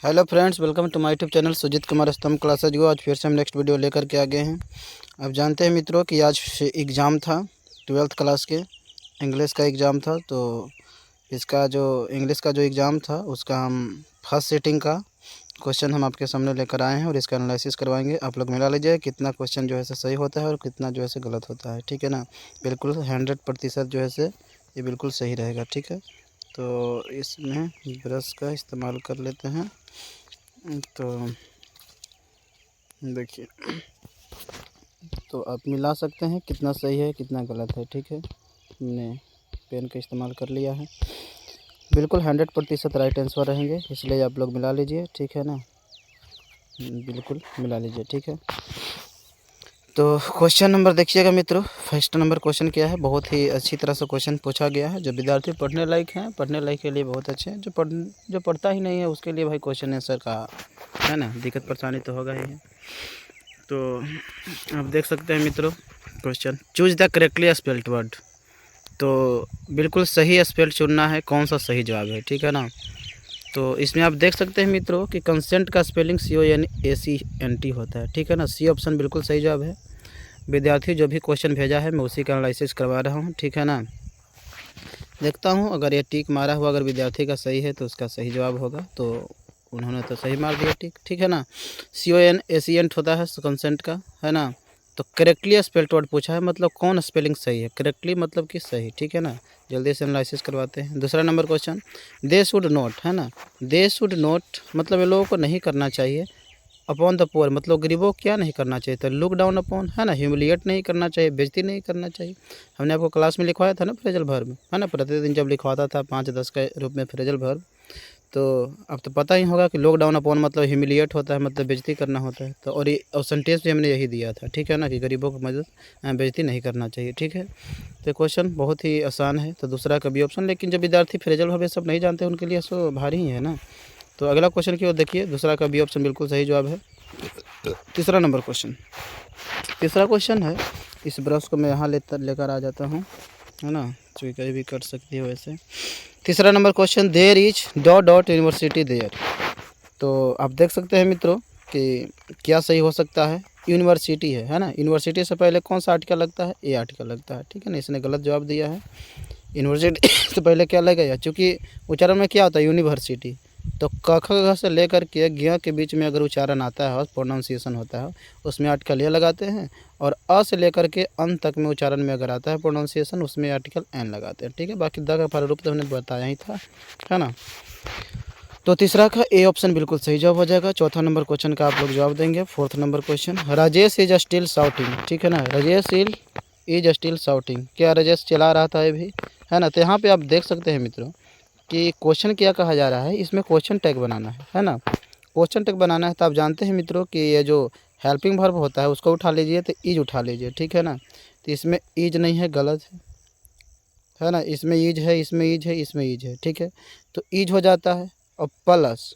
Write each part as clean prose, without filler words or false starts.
Hello friends, welcome to my YouTube channel Sujit Kumar स्तंभ classes गो। आज फिर से हम नेक्स्ट वीडियो लेकर के आ गए हैं। अब जानते हैं मित्रों कि आज एग्ज़ाम था 12th क्लास के इंग्लिश का एग्ज़ाम था। तो इसका जो इंग्लिश का जो एग्ज़ाम था उसका हम फर्स्ट सीटिंग का क्वेश्चन हम आपके सामने लेकर आए हैं और इसका एनालिसिस करवाएंगे। आप लोग मिला लीजिए कितना क्वेश्चन जो है सही होता है और कितना जो है गलत होता है। ठीक है ना, बिल्कुल 100% जो है ये बिल्कुल सही रहेगा। ठीक है, तो इसमें ब्रश का इस्तेमाल कर लेते हैं। तो देखिए, तो आप मिला सकते हैं कितना सही है कितना गलत है। ठीक है, हमने पेन का इस्तेमाल कर लिया है। बिल्कुल 100% राइट आंसर रहेंगे, इसलिए आप लोग मिला लीजिए। ठीक है ना, बिल्कुल मिला लीजिए। ठीक है, तो क्वेश्चन नंबर देखिएगा मित्रों। फर्स्ट नंबर क्वेश्चन क्या है, बहुत ही अच्छी तरह से क्वेश्चन पूछा गया है। जो विद्यार्थी पढ़ने लायक हैं, पढ़ने लायक के लिए बहुत अच्छे हैं। जो पढ़ता ही नहीं है उसके लिए भाई क्वेश्चन आंसर का है ना दिक्कत परेशानी तो होगा ही है। तो आप देख सकते हैं मित्रों, question choose the correctly spelled word. तो बिल्कुल सही स्पेल्ड चुनना है, कौन सा सही जवाब है। ठीक है ना, तो इसमें आप देख सकते हैं मित्रों कि कंसेंट का स्पेलिंग CONSENT होता है। ठीक है ना, सी ऑप्शन बिल्कुल सही जवाब है। विद्यार्थी जो भी क्वेश्चन भेजा है मैं उसी का एनालिसिस करवा रहा हूँ। ठीक है ना, देखता हूँ अगर ये टिक मारा हुआ अगर विद्यार्थी का सही है तो उसका सही जवाब होगा। तो उन्होंने तो सही मार दिया टिक। ठीक है ना, CONSENT होता है कंसेंट का, है ना। तो करेक्टली स्पेल्ड वर्ड पूछा है, मतलब कौन स्पेलिंग सही है। करेक्टली मतलब कि सही। ठीक है ना, जल्दी से एनालिसिस करवाते हैं। दूसरा number question, they should not, है ना। दे शुड नॉट मतलब ये लोगों को नहीं करना चाहिए। अपॉन द पुअर मतलब गरीबों को क्या नहीं करना चाहिए, तो लुक डाउन अपॉन, है ना। ह्यूमिलिएट नहीं करना चाहिए, बेइज्जती नहीं करना चाहिए। हमने आपको क्लास में लिखवाया था ना फ्रेजल वर्ब, है ना। प्रतिदिन जब लिखवाता था 5-10 के रूप में फ्रेजल वर्ब, तो अब तो पता ही होगा कि लुक डाउन अपॉन मतलब ह्यूमिलिएट होता है, मतलब बेइज्जती करना होता है। तो और सेंटेंस भी हमने यही दिया था। ठीक है ना, कि गरीबों को मदद बेइज्जती नहीं करना चाहिए। ठीक है, तो क्वेश्चन बहुत ही आसान है। तो दूसरा का बी ऑप्शन, लेकिन जो विद्यार्थी फ्रेजल वर्ब ये सब नहीं जानते उनके लिए तो भारी ही है ना। तो अगला क्वेश्चन की ओर देखिए, दूसरा का बी ऑप्शन बिल्कुल सही जवाब है। तीसरा नंबर क्वेश्चन, तीसरा क्वेश्चन है, इस ब्रश को मैं यहाँ लेकर आ जाता हूँ, है ना। चुई कहीं भी कर सकती है वैसे। तीसरा number question, there is dot dot university there. तो आप देख सकते हैं मित्रों कि क्या सही हो सकता है। यूनिवर्सिटी है ना। यूनिवर्सिटी से पहले कौन सा आर्टिकल लगता है, ए आर्टिकल लगता है। ठीक है ना, इसने गलत जवाब दिया है। यूनिवर्सिटी से पहले क्या लगेगा, चूँकि उच्चारण में क्या होता है यूनिवर्सिटी। तो क ख ग से लेकर के ज्ञ के बीच में अगर उच्चारण आता है, प्रोनाउंसिएशन होता है, उसमें आर्टिकल ये लगाते हैं। और अ से लेकर के अन तक में उच्चारण में अगर आता है प्रोनाउंसिएशन, उसमें आर्टिकल एन लगाते हैं। ठीक है, बाकी द का प्रारूप तो हमने बताया ही था, है ना। तो तीसरा का ए ऑप्शन बिल्कुल सही जवाब हो जाएगा। चौथा नंबर क्वेश्चन का आप लोग जवाब देंगे। Fourth number question, Rajesh is still shouting. ठीक है ना, राजेश इज स्टिल शाउटिंग। क्या राजेश चला रहा था अभी, है ना। तो यहाँ पे आप देख सकते हैं मित्रों कि क्वेश्चन क्या कहा जा रहा है, इसमें क्वेश्चन टैग बनाना है ना। क्वेश्चन टैग बनाना है, तो आप जानते हैं मित्रों कि ये जो हेल्पिंग वर्ब होता है उसको उठा लीजिए, तो ईज उठा लीजिए। ठीक है ना, तो इसमें ईज नहीं है, गलत है ना। इसमें ईज है, इसमें ईज है, इसमें ईज है। ठीक है, तो ईज हो जाता है। और प्लस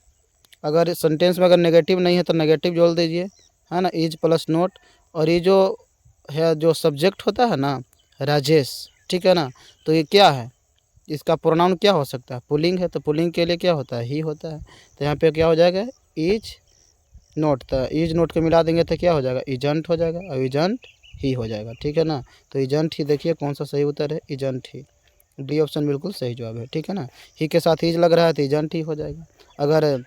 अगर सेंटेंस में अगर नेगेटिव नहीं है तो नेगेटिव जोड़ दीजिए, है ना। Is plus not. और ये जो है जो सब्जेक्ट होता है ना, राजेश। ठीक है ना, तो ये क्या है, इसका प्रोनाउन क्या हो सकता है, पुलिंग है। तो पुलिंग के लिए क्या होता है, ही होता है। तो यहाँ पे क्या हो जाएगा, इज नोट। तो इज नोट को मिला देंगे तो क्या हो जाएगा, इजंट हो जाएगा। और इजंट ही हो जाएगा। ठीक है ना, तो इजंट ही देखिए कौन सा सही उत्तर है, इजंट ही। डी ऑप्शन बिल्कुल सही जवाब है। ठीक है ना, ही के साथ ईज लग रहा है तो इजंट ही हो जाएगा। अगर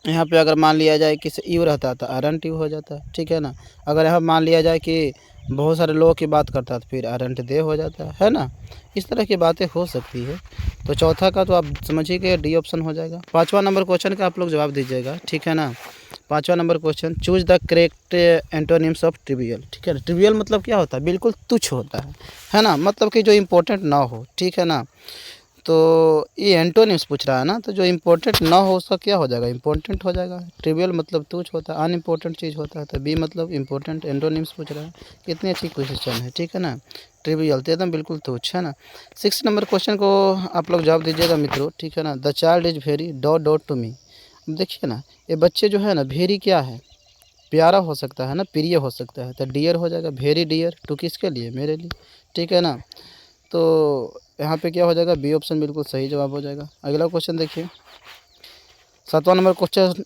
यहाँ पे अगर मान लिया जाए कि यू रहता तो आरंट यू हो जाता है। ठीक है ना, अगर यहाँ मान लिया जाए कि बहुत सारे लोगों की बात करता है तो फिर आरंट दे हो जाता है ना। इस तरह की बातें हो सकती है। तो चौथा का तो आप समझिए कि डी ऑप्शन हो जाएगा। पाँचवा नंबर क्वेश्चन का आप लोग जवाब दीजिएगा। ठीक है ना, पाँचवा number question, choose the correct antonyms of trivial. ठीक है ना, ट्रिवियल मतलब क्या होता है, बिल्कुल तुच्छ होता है ना, मतलब कि जो इम्पोर्टेंट ना हो। ठीक है ना, तो ये एंटोनिम्स पूछ रहा है ना, तो जो इम्पोर्टेंट ना हो उसका क्या हो जाएगा, इम्पोर्टेंट हो जाएगा। ट्रिवियल मतलब तुच्छ होता है, अनइम्पोर्टेंट चीज़ होता है। तो बी मतलब इम्पोर्टेंट, एंटोनिम्स पूछ रहा है। कितनी अच्छी क्वेश्चन है। ठीक है ना, ट्रिवियल तो एकदम बिल्कुल तुच्छ, है ना। 6 नंबर क्वेश्चन को आप लोग जवाब दीजिएगा मित्रों। ठीक है ना, the child is very dot dot to me. देखिए ना, ये बच्चे जो है ना, वेरी क्या है, प्यारा हो सकता है ना, प्रिय हो सकता है। तो डियर हो जाएगा, वेरी डियर टू किसके लिए, मेरे लिए। ठीक है ना, तो यहाँ पे क्या हो जाएगा, बी ऑप्शन बिल्कुल सही जवाब हो जाएगा। अगला क्वेश्चन देखिए, 7वां number question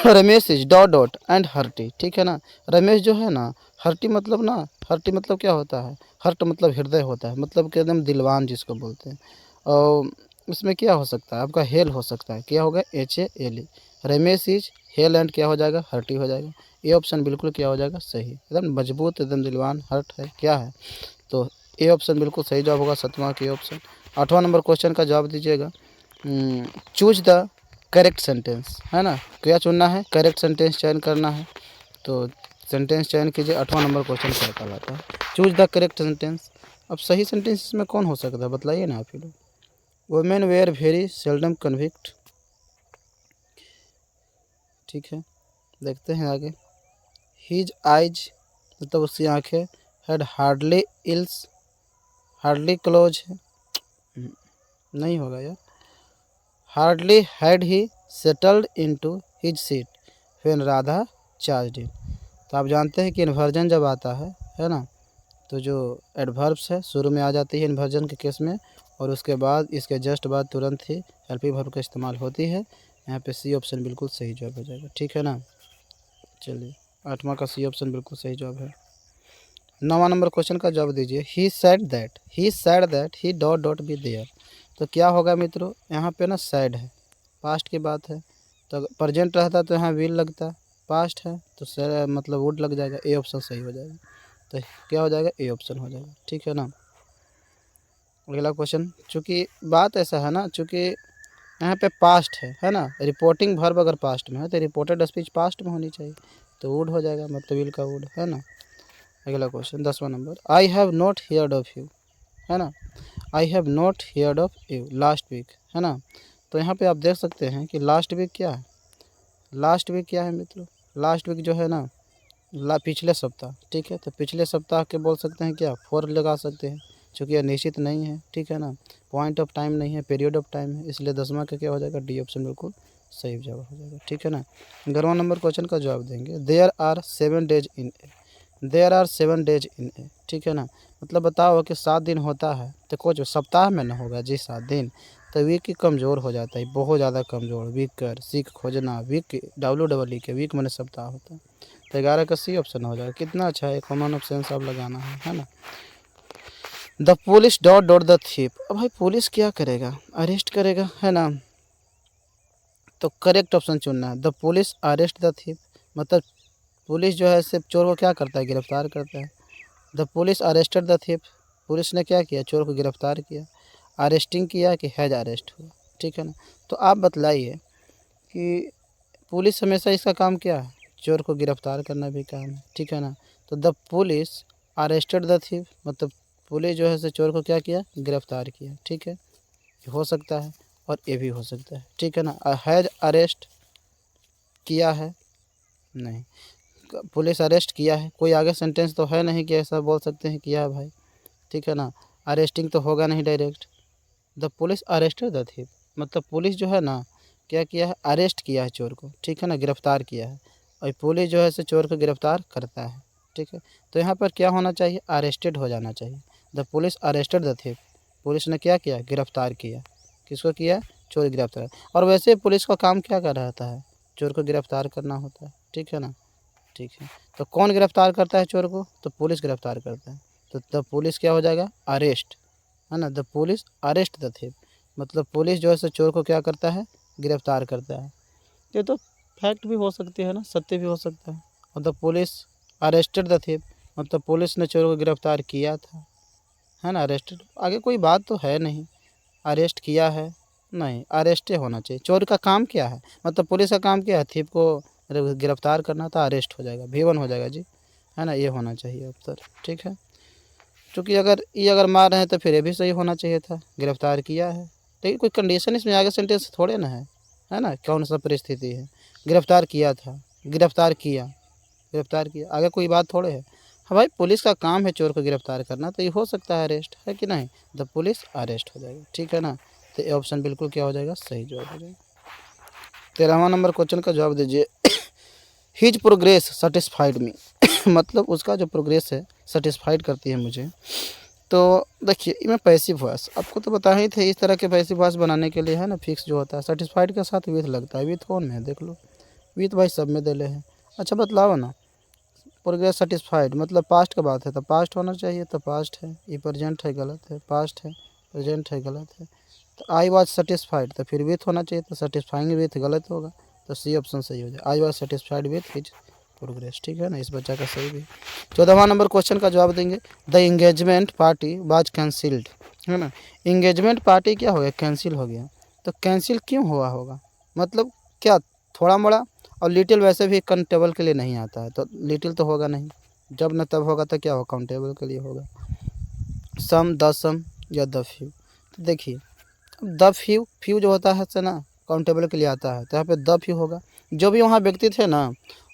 Ramesh is dot dot and hearty, ठीक है ना। रमेश जो है ना, हर्टी मतलब क्या होता है, हर्ट मतलब हृदय होता है, मतलब कि एकदम दिलवान जिसको बोलते हैं। और इसमें क्या हो सकता है, आपका हेल हो सकता है, क्या होगा, HALE। Ramesh is hello and क्या हो जाएगा, हर्टी हो जाएगा। ये ऑप्शन बिल्कुल क्या हो जाएगा, सही, एकदम मजबूत, एकदम दिलवान, हर्ट है, क्या है, तो ए ऑप्शन बिल्कुल सही जवाब होगा, 7वां के ऑप्शन। 8वां नंबर क्वेश्चन का जवाब दीजिएगा। चूज द करेक्ट सेंटेंस, है ना, क्या चुनना है, करेक्ट सेंटेंस चयन करना है। तो सेंटेंस चयन कीजिए। 8वां नंबर क्वेश्चन क्या कहलाता है, चूज द करेक्ट सेंटेंस। अब सही सेंटेंस इसमें कौन हो सकता है, बताइए ना आप ही लोग। Women were very seldom convict, ठीक है, देखते हैं आगे। हिज आइज मतलब उसकी आंखें, had hardly ills, hardly close है, नहीं होगा यार। Hardly had he settled into his seat when Radha charged him. तो आप जानते हैं कि इन्वर्जन जब आता है ना, तो जो एडवर्ब्स है शुरू में आ जाती है इन्वर्जन के केस में, और उसके बाद इसके जस्ट बाद तुरंत ही हेल्पिंग वर्ब का इस्तेमाल होती है। यहाँ पे सी ऑप्शन बिल्कुल सही जवाब हो जाएगा, ठीक है ना। चलिए 8वां का सी ऑप्शन बिल्कुल सही जवाब है। 9वां नंबर क्वेश्चन का जवाब दीजिए। He said that he dot dot be there. तो क्या होगा मित्रों, यहाँ पे ना सैड है, पास्ट की बात है, तो प्रेजेंट रहता तो यहाँ विल लगता, पास्ट है तो मतलब वुड लग जाएगा, ए ऑप्शन सही हो जाएगा। तो क्या हो जाएगा, ए ऑप्शन हो जाएगा, ठीक है ना। अगला क्वेश्चन, चूँकि बात ऐसा है ना, चूँकि यहाँ पे पास्ट है ना, रिपोर्टिंग वर्ब अगर पास्ट में है तो रिपोर्टेड स्पीच पास्ट में होनी चाहिए, तो वुड हो जाएगा, मतलब विल का वुड, है ना। अगला क्वेश्चन 10वां number, I have not heard of you, है ना, I have not heard of you last week, है ना। तो यहाँ पे आप देख सकते हैं कि लास्ट वीक क्या है, लास्ट वीक क्या है मित्रों, लास्ट वीक जो है ना, पिछले सप्ताह, ठीक है, तो पिछले सप्ताह के बोल सकते हैं क्या, फॉर लगा सकते हैं, क्योंकि यह निश्चित नहीं है, ठीक है ना, पॉइंट ऑफ टाइम नहीं है, पीरियड ऑफ टाइम है, इसलिए 10वां का क्या हो जाएगा, डी ऑप्शन बिल्कुल सही जवाब हो जाएगा, ठीक है ना। 11वां नंबर क्वेश्चन का जवाब देंगे। There are 7 days in a, there are 7 days in a, ठीक है ना, मतलब बताओ कि 7 दिन होता है, तो कुछ सप्ताह में ना होगा जी 7 दिन, तो वीक की कमज़ोर हो जाता है, बहुत ज़्यादा कमज़ोर, वीक कर, सीख खोजना, वीक WEE के वीक मैंने सप्ताह होता है, तो 11 का सी ऑप्शन हो जाएगा। कितना अच्छा है, कॉमन ऑप्शन सब लगाना है ना। The police dot dot the thief, अब भाई पुलिस क्या करेगा, अरेस्ट करेगा, है ना, तो करेक्ट ऑप्शन चुनना है, the police arrest the thief, मतलब पुलिस जो है सिर्फ चोर को क्या करता है, गिरफ्तार करता है। The police arrested the thief, police ने क्या किया, चोर को गिरफ्तार किया। अरेस्टिंग किया कि हैज अरेस्ट हुआ, ठीक है ना। तो आप बतलाइए कि पुलिस हमेशा इसका काम क्या है, चोर को गिरफ्तार करना भी काम है, ठीक है ना। तो the police arrested the thief, मतलब पुलिस जो है से चोर को क्या किया, गिरफ्तार किया, ठीक है, ये हो सकता है और ये भी हो सकता है, ठीक है ना। हैज अरेस्ट किया है, नहीं, पुलिस अरेस्ट किया है, कोई आगे सेंटेंस तो है नहीं कि ऐसा बोल सकते हैं किया है भाई, ठीक है ना। अरेस्टिंग तो होगा नहीं direct. The police arrested the thief, मतलब पुलिस जो है ना क्या किया है, अरेस्ट किया है चोर को, ठीक है ना, गिरफ्तार किया है, और पुलिस जो है से चोर को गिरफ्तार करता है, ठीक है। तो यहाँ पर क्या होना चाहिए, अरेस्टेड हो जाना चाहिए। The police arrested the thief, police ने क्या किया, गिरफ्तार किया, किसको किया, चोर गिरफ्तार। और वैसे पुलिस का काम क्या कर रहता है, चोर को गिरफ्तार करना होता है, ठीक है ना, ठीक है। तो कौन गिरफ्तार करता है चोर को, तो पुलिस गिरफ्तार करता है, तो द पुलिस क्या हो जाएगा, अरेस्ट, है ना, the police arrest the thief, मतलब पुलिस जो है सो चोर को क्या करता है, गिरफ्तार करता है। ये तो फैक्ट भी हो सकती है ना, सत्य भी हो सकता है। और the police arrested the thief, मतलब पुलिस ने चोर को गिरफ्तार किया था, है ना, अरेस्टेड, आगे कोई बात तो है नहीं, अरेस्ट किया है, नहीं, अरेस्टे होना चाहिए। चोर का काम क्या है, मतलब पुलिस का काम क्या है, थीफ को गिरफ्तार करना था, अरेस्ट हो जाएगा, V1 हो जाएगा जी, है ना, ये होना चाहिए उत्तर, ठीक है। क्योंकि अगर ये अगर मार रहे हैं तो फिर ये भी सही होना चाहिए था, गिरफ्तार किया है, लेकिन कोई कंडीशन इसमें आगे सेंटेंस थोड़े ना है ना, कौन सा परिस्थिति है, गिरफ्तार किया था, गिरफ्तार किया, गिरफ्तार किया, आगे कोई बात थोड़े है। हाँ भाई, पुलिस का काम है चोर को गिरफ्तार करना, तो ये हो सकता है अरेस्ट, है कि नहीं, द पुलिस अरेस्ट हो जाएगा, ठीक है ना। तो ये ऑप्शन बिल्कुल क्या हो जाएगा, सही जवाब हो जाएगा। 13वां नंबर क्वेश्चन का जवाब दीजिए। हिज प्रोग्रेस सेटिस्फाइड मी, मतलब उसका जो प्रोग्रेस है सेटिस्फाइड करती है मुझे। तो देखिए इनमें पैसिव वॉइस आपको तो बता ही थे, इस तरह के पैसिव वॉइस बनाने के लिए है ना फिक्स जो होता है सेटिस्फाइड के साथ विथ लगता है। विथ कौन है देख लो, विथ भाई सब में देले हैं। अच्छा बतलाओ ना, प्रोग्रेस सेटिस्फाइड मतलब पास्ट का बात है तो पास्ट होना चाहिए, तो पास्ट है। ये प्रेजेंट है गलत है, पास्ट है प्रेजेंट है गलत है। तो आई वॉज सेटिस्फाइड तो फिर विथ होना चाहिए, तो सेटिस्फाइंग विथ गलत होगा, तो सी ऑप्शन सही हो जाए। I was satisfied with his progress, ठीक है ना, इस बच्चा का सही भी। 14वां नंबर क्वेश्चन का जवाब देंगे। The engagement party was cancelled, है ना। इंगेजमेंट पार्टी क्या हो गया, कैंसिल हो गया। तो कैंसिल क्यों हुआ होगा, मतलब क्या थोड़ा मोड़ा, और लिटिल वैसे भी काउंटेबल के लिए नहीं आता है, तो लिटिल तो होगा नहीं, जब न तब होगा तो क्या होगा, काउंटेबल के लिए होगा। सम, द सम या द फ्यू। तो देखिए द फ्यू, फ्यू जो होता है से ना काउंटेबल के लिए आता है, तो यहाँ पे द फ्यू होगा। जो भी वहाँ व्यक्ति थे ना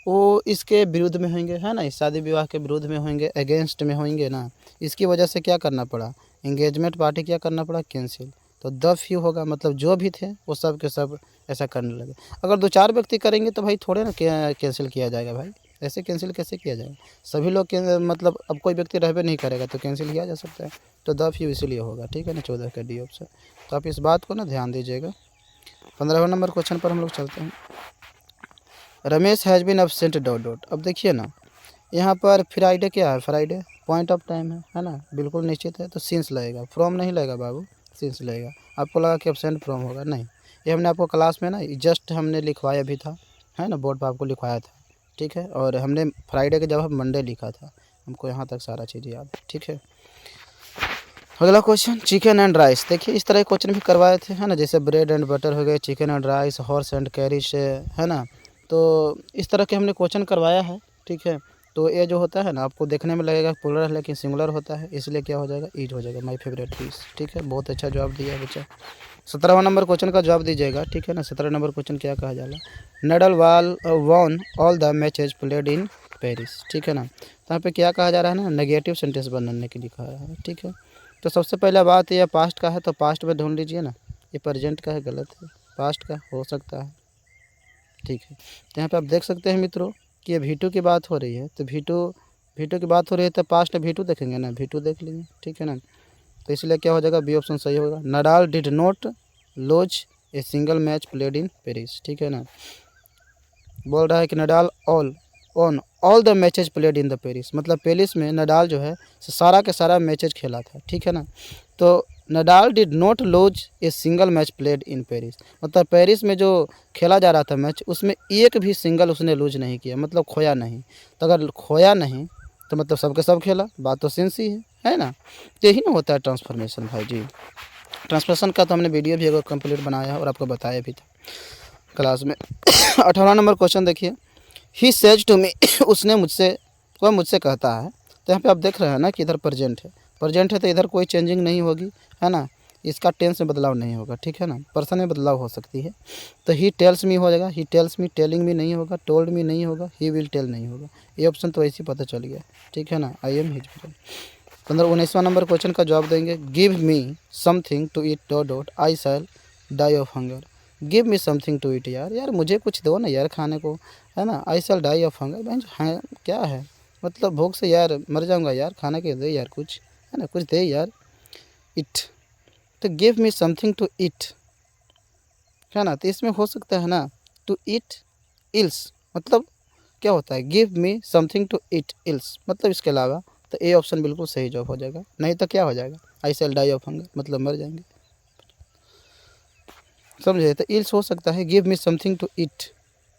वो इसके विरुद्ध में होंगे, है ना, इस शादी विवाह के विरुद्ध में होंगे, अगेंस्ट में होंगे ना, इसकी वजह से क्या करना पड़ा, इंगेजमेंट पार्टी क्या करना पड़ा, कैंसिल। तो द फ्यू होगा, मतलब जो भी थे वो सब के सब ऐसा करने लगे। अगर 2-4 व्यक्ति करेंगे तो भाई थोड़े ना कैंसिल किया जाएगा भाई, ऐसे कैंसिल कैसे किया जाएगा। सभी लोग मतलब अब कोई व्यक्ति रहबे नहीं करेगा तो कैंसिल किया जा सकता है। तो द फ्यू इसीलिए होगा, ठीक है ना, 14 का डी ऑप्शन। तो आप इस बात को ना ध्यान दीजिएगा। 15वें नंबर क्वेश्चन पर हम लोग चलते हैं। Ramesh has been absent dot dot. अब देखिए ना यहाँ पर फ्राइडे क्या है, फ्राइडे पॉइंट ऑफ टाइम है ना, बिल्कुल निश्चित है, तो सिंस लगेगा, फ्रॉम नहीं लगेगा बाबू, सिंस लगेगा। आपको लगा कि एब्सेंट फ्रॉम होगा, नहीं, ये हमने आपको क्लास में ना जस्ट हमने लिखवाया भी था, है ना, बोर्ड पर आपको लिखवाया था, ठीक है। और हमने फ्राइडे के जगह मंडे लिखा था, हमको यहाँ तक सारा चीज़ याद है, ठीक है। अगला क्वेश्चन, चिकन एंड राइस। देखिए इस तरह के क्वेश्चन भी करवाए थे, है ना, जैसे ब्रेड एंड बटर हो गए, chicken and rice, horse and carriage, है ना। तो इस तरह के हमने क्वेश्चन करवाया है, ठीक है। तो ये जो होता है ना आपको देखने में लगेगा प्लुरल है लेकिन सिंगुलर होता है, इसलिए क्या हो जाएगा, ईट हो जाएगा, माय फेवरेट फिश, ठीक है। बहुत अच्छा जवाब दिया है बच्चा। 17वां नंबर क्वेश्चन का जवाब दीजिएगा, ठीक है ना। 17 नंबर क्वेश्चन क्या कहा जाला, Nadal won all the matches played in Paris, ठीक है ना। तो यहाँ पे क्या कहा जा रहा है ना, नेगेटिव सेंटेंस बनाने के लिए कहा है, ठीक है। तो सबसे पहला बात ये पास्ट का है, तो पास्ट में ढूंढ लीजिए ना, ये प्रेजेंट का है, गलत है, पास्ट का हो सकता है, ठीक है। तो यहाँ पे आप देख सकते हैं मित्रों कि ये V2 की बात हो रही है, तो V2 की बात हो रही है तो पास्ट V2 देखेंगे ना, V2 देख लेंगे, ठीक है ना। तो इसलिए क्या हो जाएगा, बी ऑप्शन सही होगा। Nadal did not lose a single match played in Paris, ठीक है ना। बोल रहा है कि Nadal all the matches played in the Paris, मतलब पेरिस में नडाल जो है सारा के सारा मैचेज खेला था, ठीक है ना। तो Nadal did not lose a single match played in Paris, मतलब पेरिस में जो खेला जा रहा था मैच उसमें एक भी सिंगल उसने लूज नहीं किया, मतलब खोया नहीं। तो अगर खोया नहीं तो मतलब सबके सब खेला, बात तो सेंस ही है ना। यही ना होता है ट्रांसफॉर्मेशन भाई जी। ट्रांसफॉर्मेशन का तो हमने वीडियो भी अगर कंप्लीट बनाया है और आपको बताया भी था क्लास में। 18वां नंबर क्वेश्चन देखिए, ही सेज टू मी, उसने मुझसे, वह मुझसे कहता है। तो यहाँ पे आप देख रहे हैं ना कि इधर प्रेजेंट है तो इधर कोई चेंजिंग नहीं होगी, है ना, इसका टेंस में बदलाव नहीं होगा, ठीक है ना, पर्सन में बदलाव हो सकती है। तो ही टेल्स मी हो जाएगा, he tells me, telling me नहीं होगा, टोल्ड मी नहीं होगा, ही विल टेल नहीं होगा, ये ऑप्शन तो ऐसे ही पता चल गया, ठीक है ना, आई एम हिज फ्रेंड। 19वां नंबर क्वेश्चन का जवाब देंगे, give me something to eat dot dot I shall die of hunger. Give me something to eat, यार मुझे कुछ दो ना यार खाने को, है ना, आई शैल डाई ऑफ हंगर, बहन है क्या है, मतलब भूख से यार मर जाऊंगा यार, खाने के दे यार कुछ, है ना, कुछ दे यार। इट, तो give me something to eat, है ना, तो इसमें हो सकता है ना टू ईट इल्स, मतलब क्या होता है, give me something to eat else, मतलब इसके अलावा। तो ए ऑप्शन बिल्कुल सही जवाब हो जाएगा, नहीं तो क्या हो जाएगा, I shall die of hunger, मतलब मर जाएंगे, समझे। तो इल्स हो सकता है, give me something to eat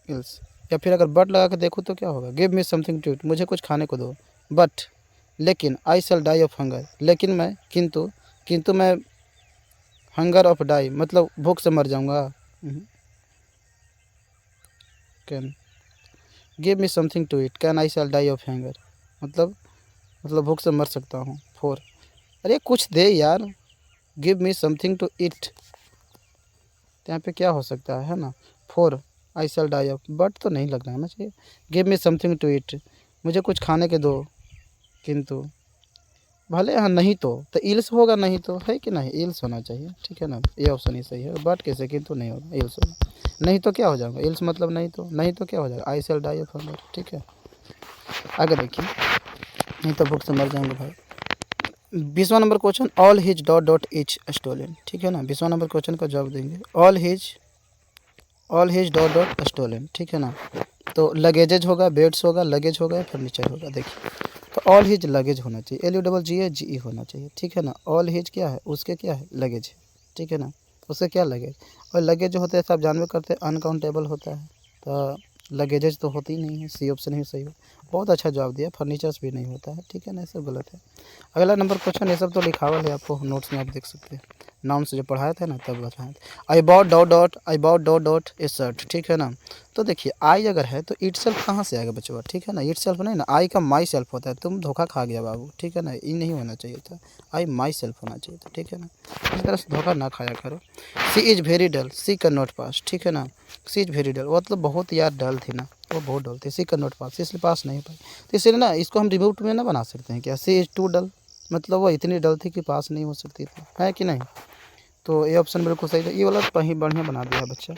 else, या फिर अगर बट लगा कर देखो तो क्या होगा, give me something to eat, मुझे कुछ खाने को दो, बट लेकिन I shall die of hunger, लेकिन मैं किंतु मैं हंगर ऑफ डाई, मतलब भूख से मर जाऊंगा। Can give me something to eat, can I shall die of hunger, मतलब भूख से मर सकता हूँ। 4, अरे कुछ दे यार, give me something to eat, यहाँ पे क्या हो सकता है ना, 4 I shall die of, but तो नहीं लगना है चाहिए, give me something to eat, मुझे कुछ खाने के दो, किंतु भले हाँ नहीं तो इल्स होगा, नहीं तो है कि नहीं, इल्स होना चाहिए, ठीक है ना, ये ऑप्शन ही सही है। बट कैसे, किंतु नहीं होगा, इल्स होगा, नहीं तो क्या हो जाएगा, इल्स मतलब नहीं तो क्या हो जाएगा, I shall die of hunger, ठीक है। आगे देखिए, नहीं तो भूख से मर जाएंगे भाई। 20वां number question, all his dot dot each stolen, ठीक है ना। 20वां नंबर क्वेश्चन का जवाब देंगे, all his dot dot stolen, ठीक है ना। तो लगेजेज होगा, बेड्स होगा, लगेज होगा, फर्नीचर होगा। देखिए, तो ऑल हिज लगेज होना चाहिए, LUGGE होना चाहिए, ठीक है ना। ऑल हिज क्या है, उसके क्या है, लगेज है, ठीक है ना। उससे क्या लगेज, और लगेज जो होते हैं सब जानवे करते हैं अनकाउंटेबल होता है, तो लगेजेज तो होती ही नहीं है, सी ऑप्शन ही सही है। बहुत अच्छा जवाब दिया, फर्नीचर्स भी नहीं होता है, ठीक है ना, ये सब गलत है। अगला नंबर क्वेश्चन, ये सब तो लिखा हुआ है आपको नोट्स में, आप देख सकते हैं, नाउन से जो पढ़ाया था ना तब बताया था। I bought dot dot A shirt, ठीक है ना। तो देखिए आई अगर है तो इट सेल्फ कहाँ से आएगा बच्चों, ठीक है ना। इट सेल्फ नहीं ना, आई का माई सेल्फ होता है, तुम धोखा खा गया बाबू, ठीक है ना, ये नहीं होना चाहिए था, आई माई सेल्फ होना चाहिए था, ठीक है ना। इस तरह से धोखा ना खाया करो। She is very dull, she can not pass, ठीक है ना। सी इज़ वेरी डल मतलब बहुत यार डल थी ना, वो बहुत डल थी, सी कैन नॉट पास इसलिए पास नहीं हो पाई। तो इसलिए ना इसको हम रिमूव में ना बना सकते हैं क्या, सी इज़ टू डल मतलब वो इतनी डल थी कि पास नहीं हो सकती थी, है कि नहीं। तो ये ऑप्शन बिल्कुल सही है, ये वाला कहीं बढ़िया बना दिया है बच्चा।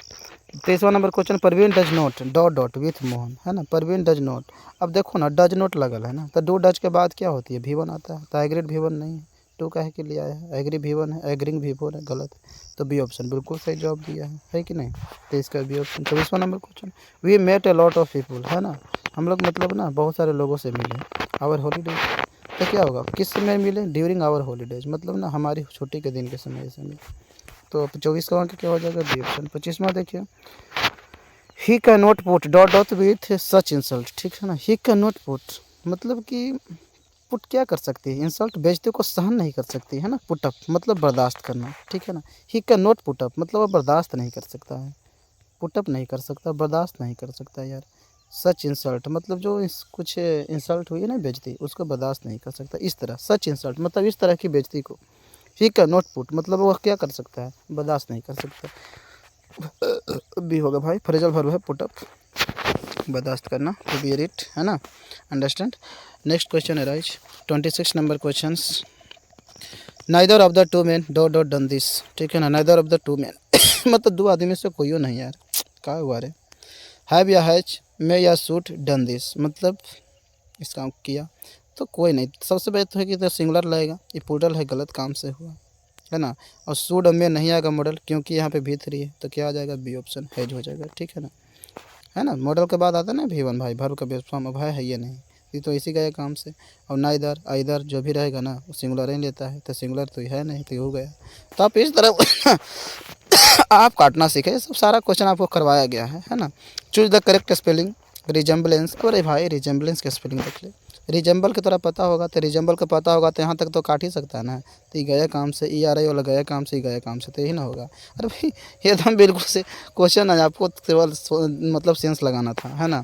23वां number question, Parveen does not dot dot with Mohan, है ना। परवीन डज नॉट, अब देखो ना डज नॉट लगल है ना, तो डू डज के बाद क्या होती है, V1 आता है, तो एग्रीड V1 नहीं है, टू कहे के लिए आया है, एग्री V1 है, एग्रिंग V4 है, गलत है। तो बी ऑप्शन बिल्कुल सही जवाब दिया है कि नहीं। तो इसका बी ऑप्शन। 24वां number question, we met a lot of people, है ना। हम लोग मतलब ना बहुत सारे लोगों से मिले आवर हॉलीडे, तो क्या होगा, किस समय मिले, ड्यूरिंग आवर हॉलीडेज मतलब ना हमारी छुट्टी के दिन के समय से मिले। तो 24 का अंक क्या हो जाएगा, बी ऑप्शन। 25वां देखिए, he can not put dot dot with such insult, ठीक है ना। ही कैन नॉट पुट मतलब कि पुट क्या कर सकती है, इंसल्ट बेइज्जती को सहन नहीं कर सकती है ना। पुटअप मतलब बर्दाश्त करना, ठीक है ना। ही कैन नॉट पुटअप मतलब वो बर्दाश्त नहीं कर सकता है, पुटअप नहीं कर सकता, बर्दाश्त नहीं कर सकता यार। सच इंसल्ट मतलब जो कुछ इंसल्ट हुई है ना बेइज्जती, उसको बर्दाश्त नहीं कर सकता, इस तरह सच इंसल्ट मतलब इस तरह की बेइज्जती को। ही कैन नॉट पुट मतलब वो क्या कर सकता है, बर्दाश्त नहीं कर सकता। भी होगा भाई, फ्रेजल वर्ब है पुटअप, बर्दाश्त करना, टू बियर इट, है ना, अंडरस्टैंड। नेक्स्ट क्वेश्चन है rise 26 number questions, neither of the two man dot dot done this, ठीक है ना। Neither of the two man मतलब दो आदमी से कोई नहीं यार, क्या हुआ रे। हैव या हैज, मे या शूट डन दिस मतलब इस काम किया, तो कोई नहीं। सबसे पहले तो है कि तो सिंगुलर लगेगा, ये पुडल है, गलत काम से हुआ, है ना। और सूड में नहीं आएगा मॉडल, क्योंकि यहाँ पे V3 है, तो क्या आ जाएगा, बी ऑप्शन, हैज हो जाएगा, ठीक है ना। है ना, मॉडल के बाद आता है ना V1 भाई, भर्व का बेस फॉर्म, अब है ये नहीं, ये तो इसी गया काम से। और ना इधर आइदर जो भी रहेगा ना वो सिंगुलर ही लेता है, तो सिंगुलर तो है नहीं, तो ये हो गया। तो आप इस तरह आप काटना सीखे, सब सारा क्वेश्चन आपको करवाया गया है ना। Choose the correct spelling, resemblance, अरे भाई रिजेम्बलेंस का स्पेलिंग देख ले, रिजेंबल की तरह पता होगा, तो रिजेंबल का पता होगा तो यहाँ तक तो काट ही सकता है ना। तो ये गया काम से, ERA वाला गया काम से, गया काम से, तो यही ना होगा। अरे भाई ये तो बिल्कुल से क्वेश्चन है, आपको केवल मतलब सेंस लगाना था, है ना।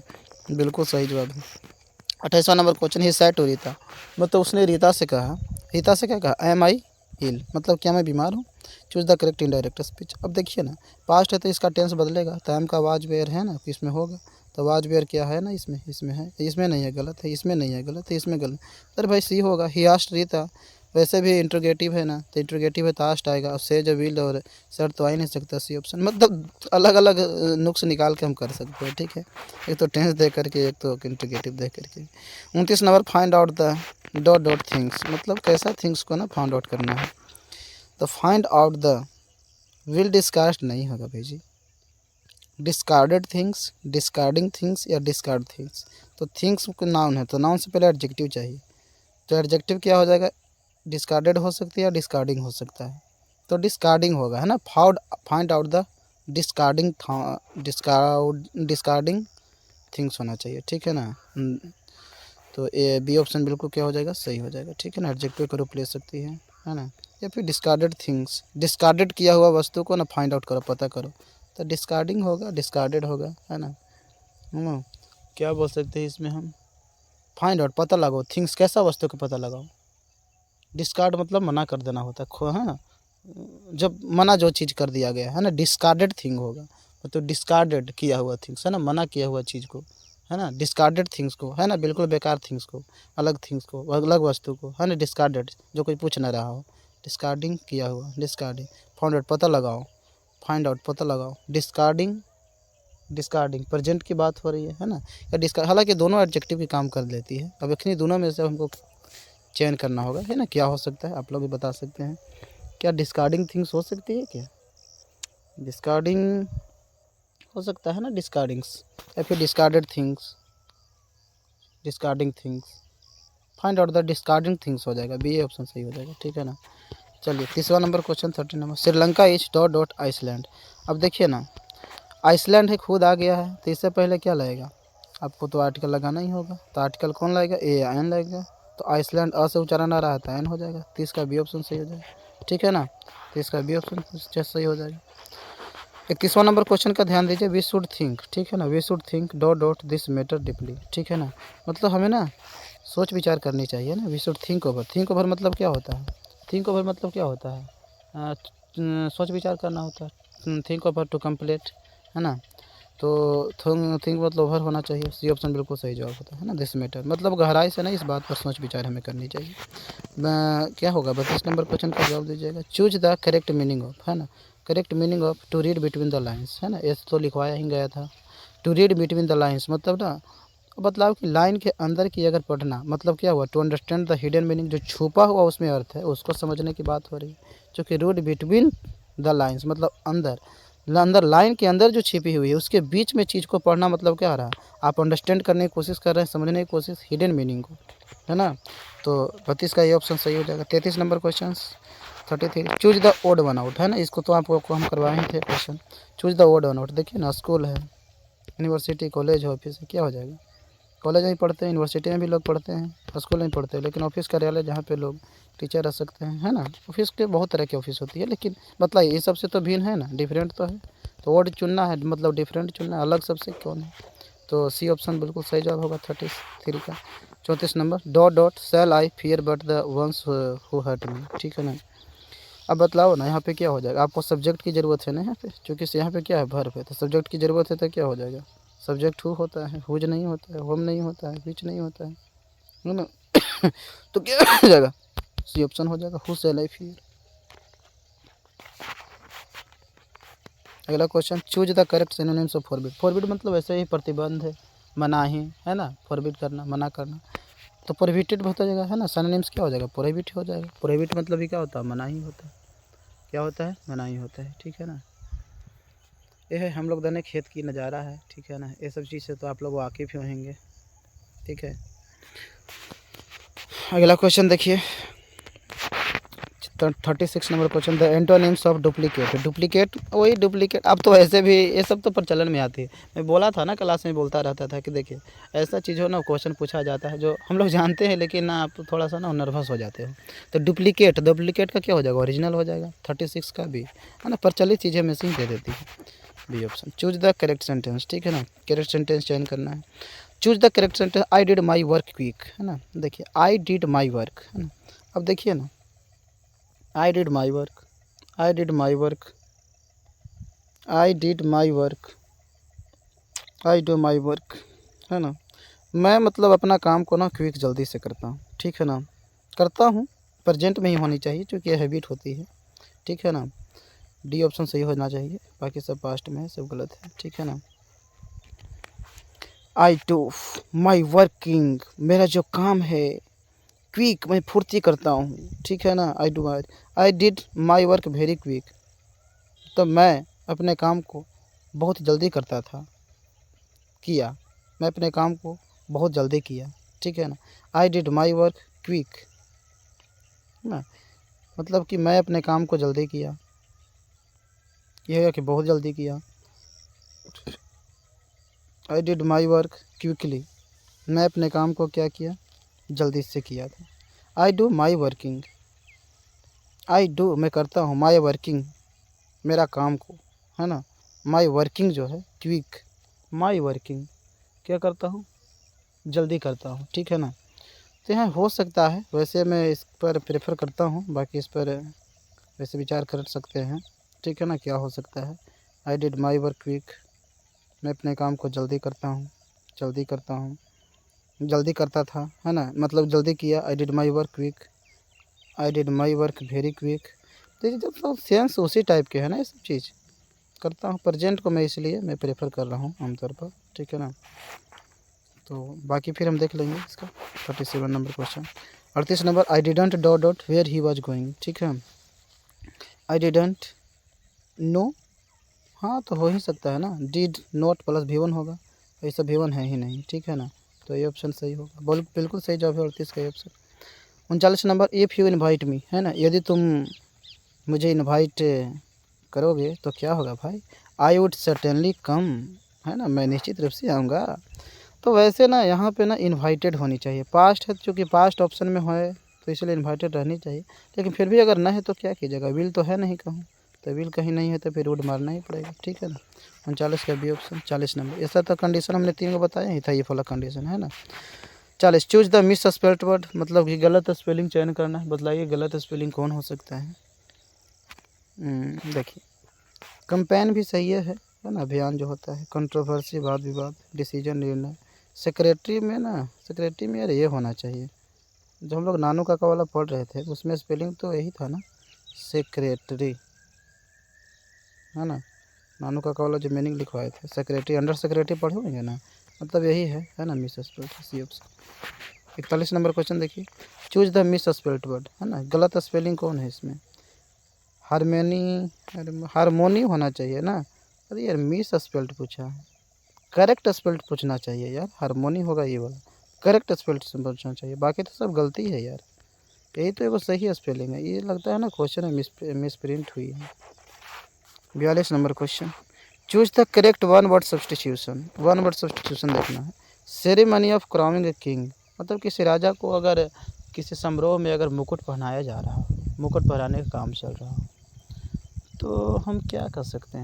बिल्कुल सही जवाब है। 28वां number question, he said to Rita मतलब उसने रीता से कहा, रीता से क्या कहा, एम आई इल मतलब क्या मैं बीमार हूँ। Choose the correct indirect speech, अब देखिए ना पास्ट है तो इसका टेंस बदलेगा, तो एम का वाज वेयर है ना, इसमें होगा, तो वाज वेयर क्या है ना, इसमें इसमें है, इसमें नहीं है, गलत है, इसमें नहीं है, गलत है, इसमें गलत। अरे भाई सी होगा, ही आस्ट रीता, वैसे भी इंट्रोगेटिव है ना, तो इंट्रोगेटिव है तो आस्ट आएगा, और से जो विल और सर तो आ ही नहीं सकता, सी ऑप्शन। मतलब अलग अलग नुक्स निकाल के हम कर सकते हैं, ठीक है। एक तो टेंस दे करके, एक तो इंट्रोगेटिव दे करके। 29 number, find out the dot dot things मतलब कैसा थिंग्स को ना फाइंड आउट करना है, तो find out the will discard नहीं होगा भाई जी, डिस्कार्डेड थिंग्स, डिस्कार्डिंग थिंग्स या डिस्कार्ड थिंग्स। तो थिंग्स को नाउन है, तो नाउन से पहले एडजेक्टिव चाहिए, तो एडजेक्टिव क्या हो जाएगा, डिस्कार्डेड हो सकती है या डिस्कार्डिंग हो सकता है, तो डिस्कार्डिंग होगा, है ना। Find out the discarding discarding things होना चाहिए, ठीक है ना। तो ए बी ऑप्शन बिल्कुल क्या हो जाएगा, सही हो जाएगा, ठीक है ना। एडजेक्टिव का रूप ले सकती है ना। या फिर डिस्कार्डेड थिंग्स, डिस्कार्डेड किया हुआ वस्तु को ना फाइंड आउट करो, पता करो, तो डिस्कार्डिंग होगा, डिस्कार्डेड होगा, है ना। क्या बोल सकते हैं इसमें हम, फाइंड आउट पता लगाओ, थिंग्स कैसा वस्तु का पता लगाओ। डिस्कार्ड मतलब मना कर देना होता है, खो, है ना, जब मना जो चीज़ कर दिया गया है ना, डिस्कार्डेड थिंग होगा, तो डिस्कार्डेड किया हुआ थिंग्स, है ना, मना किया हुआ चीज़ को, है ना, डिस्कार्डेड थिंग्स को, है ना, बिल्कुल बेकार थिंग्स को, अलग थिंग्स को, अलग वस्तु को, है ना, डिस्कार्डेड जो कोई पूछ ना रहा हो, डिस्कार्डिंग किया हुआ, डिस्कार्डिंग। फाउंड आउट पता लगाओ, फाइंड आउट पता लगाओ, डिस्कार्डिंग, डिस्कार्डिंग प्रेजेंट की बात हो रही है ना, या डिस्कार्ड, हालांकि दोनों एडजेक्टिव की काम कर लेती है, अब इतनी दोनों में से हमको चयन करना होगा, है ना। क्या हो सकता है आप लोग भी बता सकते हैं। क्या डिस्कार्डिंग थिंग्स हो सकती है क्या? डिस्कार्डिंग हो सकता है ना, डिस्कार्डिंग्स, या फिर discarded things, discarding things. Find out the discarding things हो जाएगा, बी ए ऑप्शन सही हो जाएगा, ठीक है ना। चलिए तीसरा number question 13 number, Sri Lanka is dot dot Iceland. अब देखिए ना, आइसलैंड है खुद आ गया है, तो इससे पहले क्या लगेगा? आपको तो आर्टिकल लगाना ही होगा, तो आर्टिकल कौन लाएगा? ए या एन लगेगा। तो आइसलैंड अ से उच्चारण आ रहा है तो एन हो जाएगा, तो इसका बी ऑप्शन सही हो जाएगा, ठीक है ना। तो इसका बी ऑप्शन सही हो जाएगा। 21वां नंबर क्वेश्चन का ध्यान दीजिए, वी शुड थिंक, ठीक है ना, we should think dot dot this matter deeply, ठीक है ना। मतलब हमें ना सोच विचार करनी चाहिए ना, we should think over. Think over मतलब क्या होता है? थिंक ओवर मतलब क्या होता है? सोच विचार करना होता है। थिंक ओवर टू कंप्लीट, है ना। तो थिंक मतलब ओवर होना चाहिए, सी ऑप्शन बिल्कुल सही जवाब होता है ना। दिस मैटर मतलब गहराई से ना इस बात पर सोच विचार हमें करनी चाहिए। क्या होगा 32 नंबर क्वेश्चन का जवाब दीजिएगा, choose the correct meaning of, है ना। Correct meaning of to read between the lines, है ना, ये तो लिखवाया ही गया था। To read between the lines मतलब ना, मतलब कि लाइन के अंदर की अगर पढ़ना, मतलब क्या हुआ? To understand the hidden meaning, जो छुपा हुआ उसमें अर्थ है उसको समझने की बात हो रही है। चूँकि रीड बिटवीन द लाइन्स मतलब अंदर, अंदर लाइन के अंदर जो छिपी हुई है उसके बीच में चीज़ को पढ़ना, मतलब क्या आ रहा है? आप अंडरस्टैंड करने की कोशिश कर रहे हैं, समझने की कोशिश, हिडन मीनिंग को, है ना। तो 32 का ये ऑप्शन सही हो जाएगा। 33 number question 33, choose the odd one out, है ना। इसको तो आपको हम करवाए थे question. Choose the odd one out, देखिए ना, स्कूल है, यूनिवर्सिटी, कॉलेज है, ऑफिस है, क्या हो जाएगा? कॉलेज में ही पढ़ते हैं, यूनिवर्सिटी में भी लोग पढ़ते हैं, स्कूल में पढ़ते हैं, लेकिन ऑफिस कार्यालय जहाँ पे लोग टीचर रह सकते हैं, है ना। ऑफिस के बहुत तरह की ऑफिस होती है, लेकिन मतलब ये सबसे तो भिन्न है ना, डिफरेंट तो है। तो वर्ड चुनना है, मतलब डिफरेंट चुनना है, अलग सबसे कौन है? तो सी ऑप्शन बिल्कुल सही जवाब होगा 33 का। 34 number, dot dot sell I fear but the ones who hurt me, ठीक है ना। अब बतलाओ ना, यहाँ पे क्या हो जाएगा? आपको सब्जेक्ट की ज़रूरत है ना यहाँ पे, चूँकि यहाँ पे क्या है? वर्ब है, तो सब्जेक्ट की ज़रूरत है तो क्या हो जाएगा? सब्जेक्ट हु होता है, हुज नहीं होता है, होम नहीं होता है, विच नहीं होता है ना। तो क्या हो जाएगा? सी ऑप्शन हो जाएगा, हु सेल आई फियर। अगला question, choose the correct synonyms of forbid. Forbid मतलब ऐसे ही प्रतिबंध है, मनाही, है ना, फॉरबिड करना, मना करना। तो प्रोहिबिटेड हो जाएगा, है ना। सिनोनिम्स क्या हो जाएगा? प्रोहिबिट हो जाएगा। प्रोहिबिट मतलब ही क्या होता है? मनाही होता है। क्या होता है? मनाही होता है, ठीक है ना। ये है हम लोग दने खेत की नज़ारा है, ठीक है ना। ये सब चीज़ से तो आप लोग वाकिफ़ ही होंगे, ठीक है। अगला क्वेश्चन देखिए, 36 number question, the antonyms of duplicate. Duplicate वही डुप्लीकेट, अब तो ऐसे भी ये सब तो प्रचलन में आती है। मैं बोला था ना, क्लास में बोलता रहता था कि देखिए ऐसा चीज़ हो ना, क्वेश्चन पूछा जाता है जो हम लोग जानते हैं, लेकिन ना आप थोड़ा सा ना नर्वस हो जाते हो। तो डुप्लीकेट, डुप्लीकेट का क्या हो जाएगा? ओरिजिनल हो जाएगा। 36 का भी, है ना, प्रचलित चीज़ें में से ही दे देती है B option. Choose the correct sentence, ठीक है ना, करेक्ट सेंटेंस चयन करना है। Choose the correct sentence, I did my work quick, है ना। देखिए आई डिड माई वर्क, है ना। अब देखिए ना, आई did my work, I did my work, I did my work, I do my work, है ना। मैं मतलब अपना काम को ना क्विक जल्दी से करता हूँ, ठीक है ना। करता हूँ, प्रेजेंट में ही होनी चाहिए क्योंकि ये हैबिट होती है, ठीक है ना। डी ऑप्शन सही होना चाहिए, बाकी सब पास्ट में है, सब गलत है, ठीक है ना। आई डू माई वर्किंग, मेरा जो काम है क्विक, मैं फुर्ती करता हूँ, ठीक है ना। I do my, I did my work very quick, तो मैं अपने काम को बहुत जल्दी करता था, किया, मैं अपने काम को बहुत जल्दी किया, ठीक है ना। आई डिड माई वर्क क्विक ना, मतलब कि मैं अपने काम को जल्दी किया, यह है कि बहुत जल्दी किया। आई डिड माई वर्क क्विकली, मैं अपने काम को क्या किया? जल्दी से किया था। I do my working, I do मैं करता हूँ, माई वर्किंग मेरा काम को, है ना। माई वर्किंग जो है क्विक, माई वर्किंग क्या करता हूँ? जल्दी करता हूँ, ठीक है ना। तो यहाँ हो सकता है, वैसे मैं इस पर प्रेफर करता हूँ, बाकी इस पर वैसे विचार कर सकते हैं, ठीक है ना। क्या हो सकता है? आई डिड माई वर्क क्विक, मैं अपने काम को जल्दी करता हूँ, जल्दी करता हूँ, जल्दी करता था, है ना, मतलब जल्दी किया। आई did my work quick, I did my work very quick. तो ये जब सेंस उसी टाइप के है ना, ये सब चीज़ करता हूँ। प्रेजेंट को मैं इसलिए मैं प्रेफर कर रहा हूँ आमतौर पर, ठीक है ना। तो बाकी फिर हम देख लेंगे इसका 37 number question. 38 number, I didn't dot dot where he was going, ठीक है। आई डिडंट नो, हाँ तो हो ही सकता है ना, डिड नॉट प्लस V1 होगा, ऐसा V1 है ही नहीं, ठीक है ना, तो ये ऑप्शन सही होगा। बिल्कुल सही जवाब है 38 का ये option. 39 number, if you invite मी, है ना, यदि तुम मुझे इन्वाइट करोगे तो क्या होगा भाई, आई वुड सर्टेनली कम, है ना, मैं निश्चित रूप से आऊँगा। तो वैसे ना यहाँ पे ना इन्वाइटेड होनी चाहिए, पास्ट है चूँकि पास्ट ऑप्शन में है तो इसलिए इन्वाइटेड रहनी चाहिए, लेकिन फिर भी अगर ना है तो क्या कीजिएगा, विल तो है नहीं कहूँ, तो विल कहीं नहीं है तो फिर वुड मारना ही पड़ेगा, ठीक है ना। 39 का बी ऑप्शन। 40 नंबर, ऐसा तो कंडीशन हमने 3 को बताया ही था, ये वाला कंडीशन है ना। 40, choose the misspelled word, मतलब कि गलत स्पेलिंग चयन करना है, बतलाइए गलत स्पेलिंग कौन हो सकता है। देखिए कंपेन भी सही है ना, अभियान जो होता है, कंट्रोवर्सी वाद विवाद, डिसीजन निर्णय, सेक्रेटरी में ना, सेक्रेटरी में यार ये होना चाहिए, जो हम लोग नानू काका वाला पढ़ रहे थे उसमें स्पेलिंग तो यही था ना, सेक्रेटरी, है ना, नानू काका वाला जो मीनिंग लिखवाए थे, सेक्रेटरी अंडर सेक्रेटरी पढ़े होंगे ना, मतलब यही है ना, misspelled C option. 41 number question देखिए, choose the misspelled word, है ना, गलत स्पेलिंग कौन है इसमें, हारमोनी होना चाहिए ना, अरे यार मिस स्पेल्ड पूछा है, करेक्ट स्पेल्ड पूछना चाहिए यार, हारमोनी होगा ये वाला, करेक्ट स्पेल्ड पूछना चाहिए, बाकी तो सब गलती है यार, यही तो एगो सही स्पेलिंग है, ये लगता है ना क्वेश्चन में मिस प्रिंट हुई है। 42 number question, choose the correct one word substitution, one word substitution देखना है। Ceremony of crowning a king, मतलब किसी राजा को अगर किसी समारोह में अगर मुकुट पहनाया जा रहा हो, मुकुट पहनाने का काम चल रहा हो, तो हम क्या कर सकते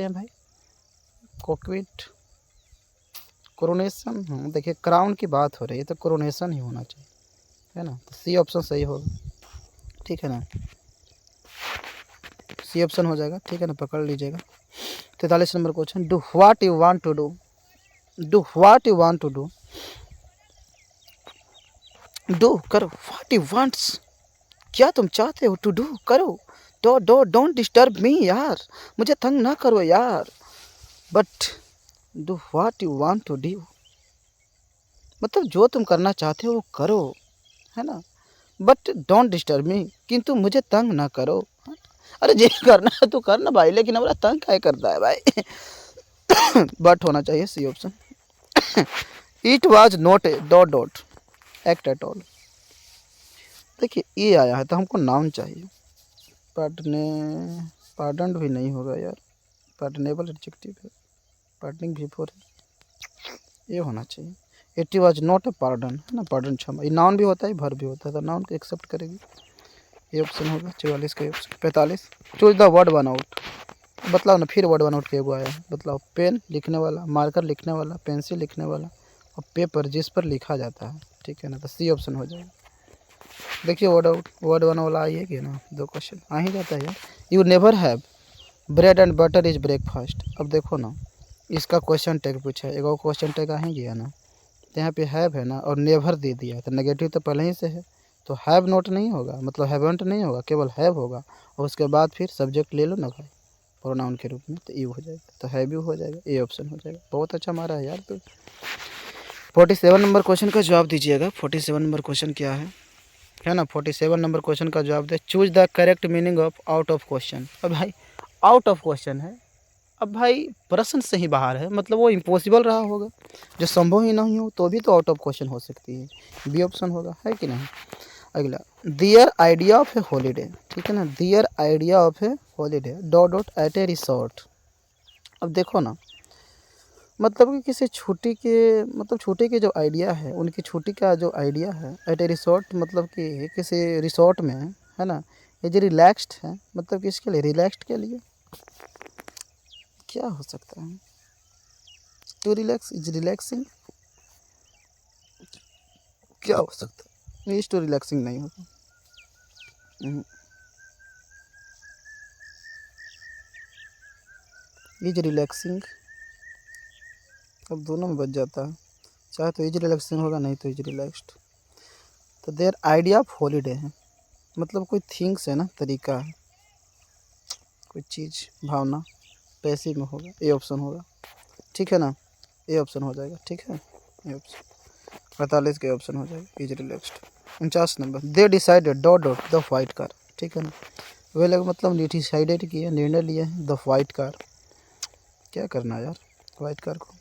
हैं भाई, कोक्विट, कोरोनेशन, देखिए क्राउन की बात हो रही है तो कोरोनेशन ही होना चाहिए, है ना, तो सी ऑप्शन सही होगा, ठीक है ना, सी ऑप्शन हो जाएगा, ठीक है ना, पकड़ लीजिएगा। 43 number question, do what you want to do, do what you want to do, do करो, व्हाट यू वांट्स, क्या तुम चाहते हो, टू डू करो, डोंट डिस्टर्ब मी यार, मुझे तंग ना करो यार, but do what you want to do, मतलब जो तुम करना चाहते हो वो करो, है ना, बट डोंट डिस्टर्ब मी, किंतु मुझे तंग ना करो, अरे जे करना है तो करना भाई, लेकिन हमारा तंग क्या करता है भाई। बट होना चाहिए C option. It was not a dot dot act at all, देखिए ये आया है तो हमको नाउन चाहिए, पार्टने, पार्डन भी नहीं होगा यार, पार्टनेबल एडजेक्टिव है, पार्टनिंग भी फोर है, ये होना चाहिए। It was not A pardon, है ना, पार्डन क्षमा, ये नाउन भी होता है भर भी होता है, तो नाउन को एक्सेप्ट करेगी, ये ऑप्शन होगा 44 का option. 45, choose the word one out, बतलाओ ना, फिर वर्ड वन आउट के एगो आया है, बतलाओ, पेन लिखने वाला, मार्कर लिखने वाला, पेंसिल लिखने वाला, और पेपर जिस पर लिखा जाता है, ठीक है ना, तो सी ऑप्शन हो जाएगा। देखिए वर्ड वन वाला आई है कि ना, 2 क्वेश्चन आ ही जाता है यार। You never have bread and butter is breakfast, अब देखो ना इसका क्वेश्चन टैग पूछा है, एगो क्वेश्चन टैग आ ही गया ना, तो यहाँ पे हैव है ना और नेवर दे दिया है, तो नेगेटिव तो पहले ही से है, तो हैव नॉट नहीं होगा, मतलब हैवंट नहीं होगा, केवल हैव होगा, और उसके बाद फिर सब्जेक्ट ले लो ना भाई प्रोनाउन के रूप में, तो यू हो जाएगा, तो हैव यू हो जाएगा, ए ऑप्शन हो जाएगा, बहुत अच्छा मारा है यार। तो 47 नंबर क्वेश्चन का जवाब दीजिएगा, 47 नंबर क्वेश्चन क्या है ना, 47 नंबर क्वेश्चन का जवाब दे, choose the correct meaning of out of question, अब भाई आउट ऑफ क्वेश्चन है, अब भाई प्रश्न से ही बाहर है, मतलब वो इम्पॉसिबल रहा होगा, जो संभव ही नहीं हो तो भी तो आउट ऑफ क्वेश्चन हो सकती है, बी ऑप्शन होगा, है कि नहीं। अगला, their idea of a holiday, ठीक है ना, their idea of a holiday dot dot at a resort, अब देखो ना, मतलब कि किसी छुट्टी के, मतलब छुट्टी के जो आइडिया है, उनकी छुट्टी का जो आइडिया है एट ए रिसोर्ट, मतलब कि किसी रिसोर्ट में है ना, ये जो रिलैक्स्ड है, मतलब कि इसके लिए रिलैक्स्ड के लिए क्या हो सकता है, टू रिलैक्स इज रिलैक्सिंग, क्या हो सकता है, इज टू रिलैक्सिंग नहीं होता, इज रिलैक्सिंग, अब दोनों में बच जाता है, चाहे तो इज रिलैक्सिंग होगा, नहीं तो इज रिलैक्स्ड, तो देयर आइडिया ऑफ हॉलीडे है, मतलब कोई थिंग्स है ना, तरीका है, कोई चीज़, भावना, पैसिव में होगा, ए ऑप्शन होगा, ठीक है ना, ए ऑप्शन हो जाएगा, ठीक है, ए ऑप्शन। 48 के ऑप्शन हो जाएगा, is relaxed. 49 number, they decided dot dot the white car, ठीक है ना। वे लोग मतलब डिसाइडेड किया, निर्णय लिया है द वाइट कार, क्या करना यार वाइट कार को।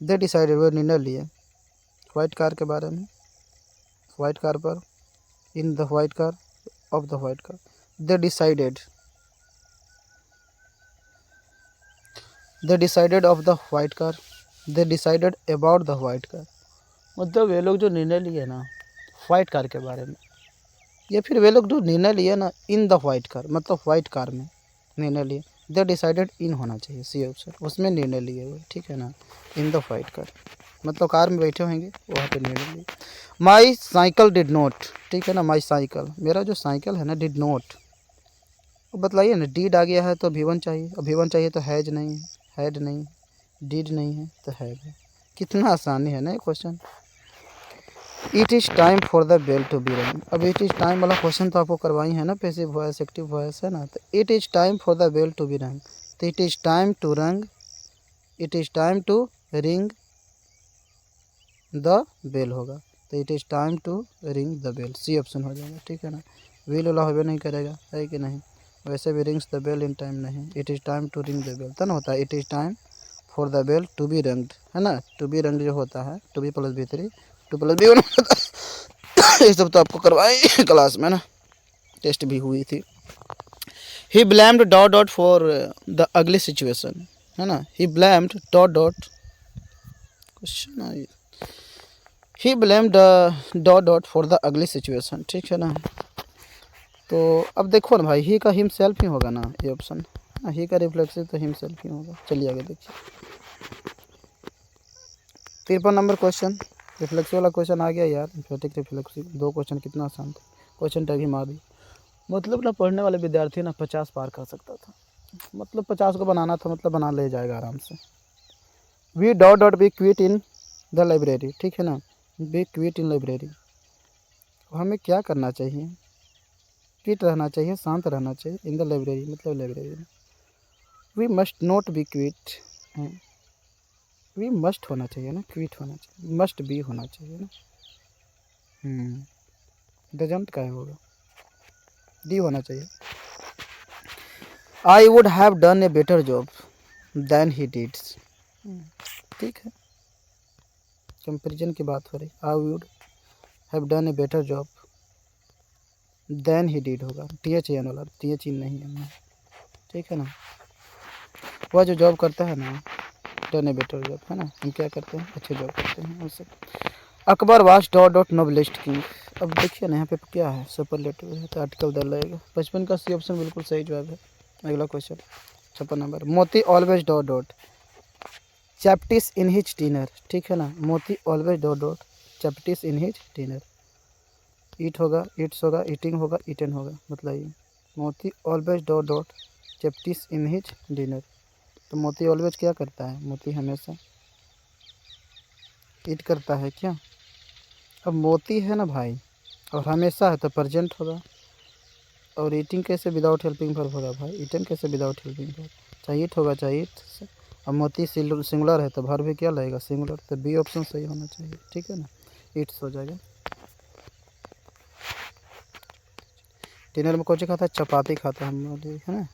दे डिसाइडेड, वे निर्णय लिए वाइट कार के बारे में, वाइट कार पर, in the white car, of the white car. They decided, they decided of the white car, they decided about the white car, मतलब वे लोग जो निर्णय लिए ना वाइट कार के बारे में, या फिर वे लोग जो निर्णय लिए ना इन द वाइट कार, मतलब वाइट कार में निर्णय लिए। दे डिसाइडेड इन होना चाहिए सी ऑप्शन, उसमें निर्णय लिए हुए, ठीक है ना। इन द वाइट कार मतलब कार में बैठे होंगे, वहाँ पे निर्णय लिए। माई साइकिल डिड नॉट, ठीक है ना, माई साइकिल, मेरा जो साइकिल है ना, डिड नॉट, बतलाइए ना, डीड आ गया है तो V1 चाहिए, और V1 चाहिए तो हैज नहीं है, हैड नहीं, डिड नहीं है तो हैव है। कितना आसानी है ना ये question. It is time for the bell to be rung, अब इट इज़ टाइम वाला क्वेश्चन तो आपको करवाई है ना, पैसिव वॉइस एक्टिव वॉइस है ना, तो it is time for the bell to be rung, तो it is time to rung, it is time to ring the bell होगा, तो it is time to ring the bell, C option हो जाएगा, ठीक है ना। व्हील वाला होबे नहीं करेगा, है कि नहीं, वैसे भी rings the bell in time नहीं, it is time to ring the bell तब होता है it is time for the bell to be rung, है ना। टू बी रंग्ड जो होता है, to be plus B3 2 plus B1 होता है। ये सब तो आपको करवाए क्लास में ना, टेस्ट भी हुई थी। ही blamed dot dot for the ugly situation, है ना, ही blamed dot dot, question he blamed dot dot for the ugly situation, ठीक है ना। तो अब देखो ना भाई, ही का हिम सेल्फ ही होगा ना ये ऑप्शन, ही का रिफ्लेक्सिव तो हिम सेल्फ ही होगा। चलिए आगे देखिए 53 नंबर क्वेश्चन, रिफ्लेक्सिव वाला क्वेश्चन आ गया यार, इम्फेटिक रिफ्लेक्सिव, 2 क्वेश्चन कितना आसान था, क्वेश्चन टैग ही मार दी। मतलब ना पढ़ने वाले विद्यार्थी ना 50 पार कर सकता था, मतलब 50 को बनाना था, मतलब बना ले जाएगा आराम से। We dot dot be quiet in the library, ठीक है ना, बी क्विट इन लाइब्रेरी, हमें क्या करना चाहिए, क्विट रहना चाहिए, शांत रहना चाहिए, इन द लाइब्रेरी मतलब लाइब्रेरी में। We must not be quiet, we must होना चाहिए ना, क्विट होना चाहिए, मस्ट बी होना चाहिए ना, डजंट का होगा, डी होना चाहिए। I would have done a better job than he did, ठीक है, कंपेरिजन की बात हो रही, I would have done a better job than he did होगा, THN वाला, THN नहीं है, ठीक है ना। वह जो जॉब करता है ना, डन ए बेटर जॉब, है ना, हम क्या करते हैं, अच्छे जॉब करते हैं उससे। Akbar was dot dot noblest king, अब देखिए ना यहाँ पे क्या है, सुपरलेटिव है तो आर्टिकल दल रहेगा, 55 का सी ऑप्शन बिल्कुल सही जवाब है। अगला question 56 number, Moti always dot dot chapatis in his dinner, ठीक है ना, Moti always dot dot chapatis in his dinner, eat होगा, ईट्स होगा, ईटिंग होगा, ईटन होगा, बताइए। Moti always dot dot chapatis in his dinner, तो मोती ऑलवेज क्या करता है, मोती हमेशा ईट करता है क्या। अब मोती है ना भाई, और हमेशा है तो प्रेजेंट होगा, और ईटिंग कैसे विदाउट हेल्पिंग वर्ब होगा भाई, ईटन कैसे विदाउट हेल्पिंग वर्ब, चाहे ईट होगा चाहे ईट। अब मोती सिंगुलर है तो वर्ब भी क्या लगेगा, सिंगुलर, तो बी ऑप्शन सही होना चाहिए, ठीक है ना, ईट्स हो जाएगा। डिनर में कौन खाता है, चपाती खाता है हम लोग, है ना।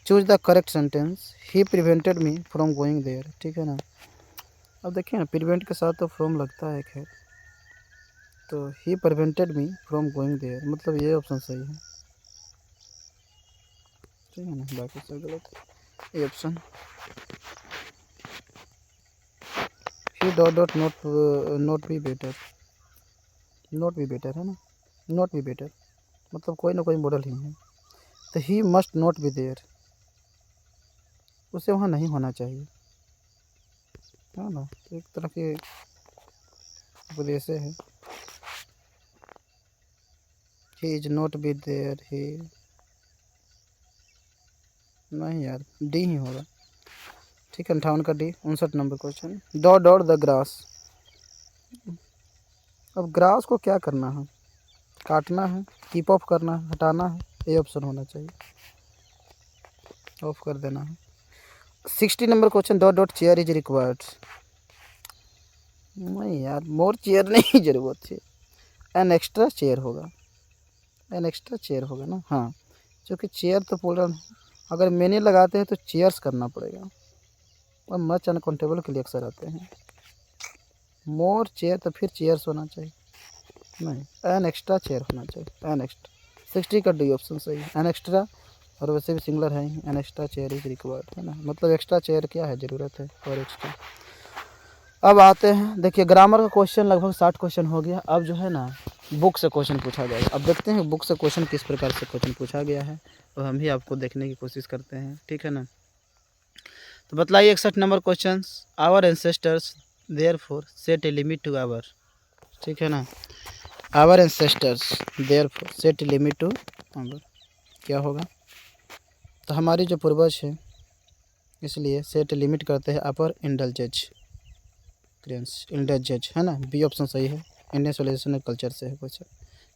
Choose the correct sentence, he prevented me from going there, ठीक है ना। अब देखिए ना, प्रिवेंट के साथ तो फ्रॉम लगता है खैर, तो ही prevented me from going there, मतलब ये ऑप्शन सही है, ठीक है ना, बाकी सब गलत है, ये option. He dot dot not be better, not be better है ना, नॉट बी बेटर मतलब कोई ना कोई मॉडल ही है, तो he must not be there, उसे वहाँ नहीं होना चाहिए, है ना, तो एक तरह के उपदेश है। He is not be there, he नहीं यार, डी ही होगा, ठीक है, 58 का D. 59 number question, dot dot the grass, अब ग्रास को क्या करना है, काटना है, कीप ऑफ करना है, हटाना है, ये ऑप्शन होना चाहिए, ऑफ कर देना है। 60 number question, dot dot chair is required, नहीं यार, मोर चेयर नहीं ज़रूरत है, एन एक्स्ट्रा चेयर होगा, एन एक्स्ट्रा चेयर होगा ना। हाँ, क्योंकि चेयर तो पूरा, अगर मैंने लगाते हैं तो चेयर्स करना पड़ेगा, और मच अनकाउंटेबल के लिए अक्सर आते हैं। मोर चेयर तो फिर चेयर्स होना चाहिए, नहीं, एन एक्स्ट्रा चेयर होना चाहिए, एन एक्स्ट्रा। 60 का डी ऑप्शन सही है, एन एक्स्ट्रा, और वैसे भी सिंगुलर है, an extra chair is required, है ना, मतलब एक्स्ट्रा चेयर क्या है, ज़रूरत है, और एक्स्ट्रा। अब आते हैं, देखिए ग्रामर का क्वेश्चन लगभग 60 क्वेश्चन हो गया। अब जो है ना बुक से क्वेश्चन पूछा जाएगा। अब देखते हैं बुक से क्वेश्चन किस प्रकार से क्वेश्चन पूछा गया है, और हम भी आपको देखने की कोशिश करते हैं, ठीक है ना। तो बतलाइए 61 number question, our ancestors therefore set a limit to our, ठीक है ना, our ancestors therefore set a limit to our, क्या होगा, तो हमारी जो पूर्वज है इसलिए सेट लिमिट करते हैं अपर इंडल्जेज इंडल्जेज, है ना, बी ऑप्शन सही है, इंडियन सिविलाइजेशन कल्चर से है क्वेश्चन।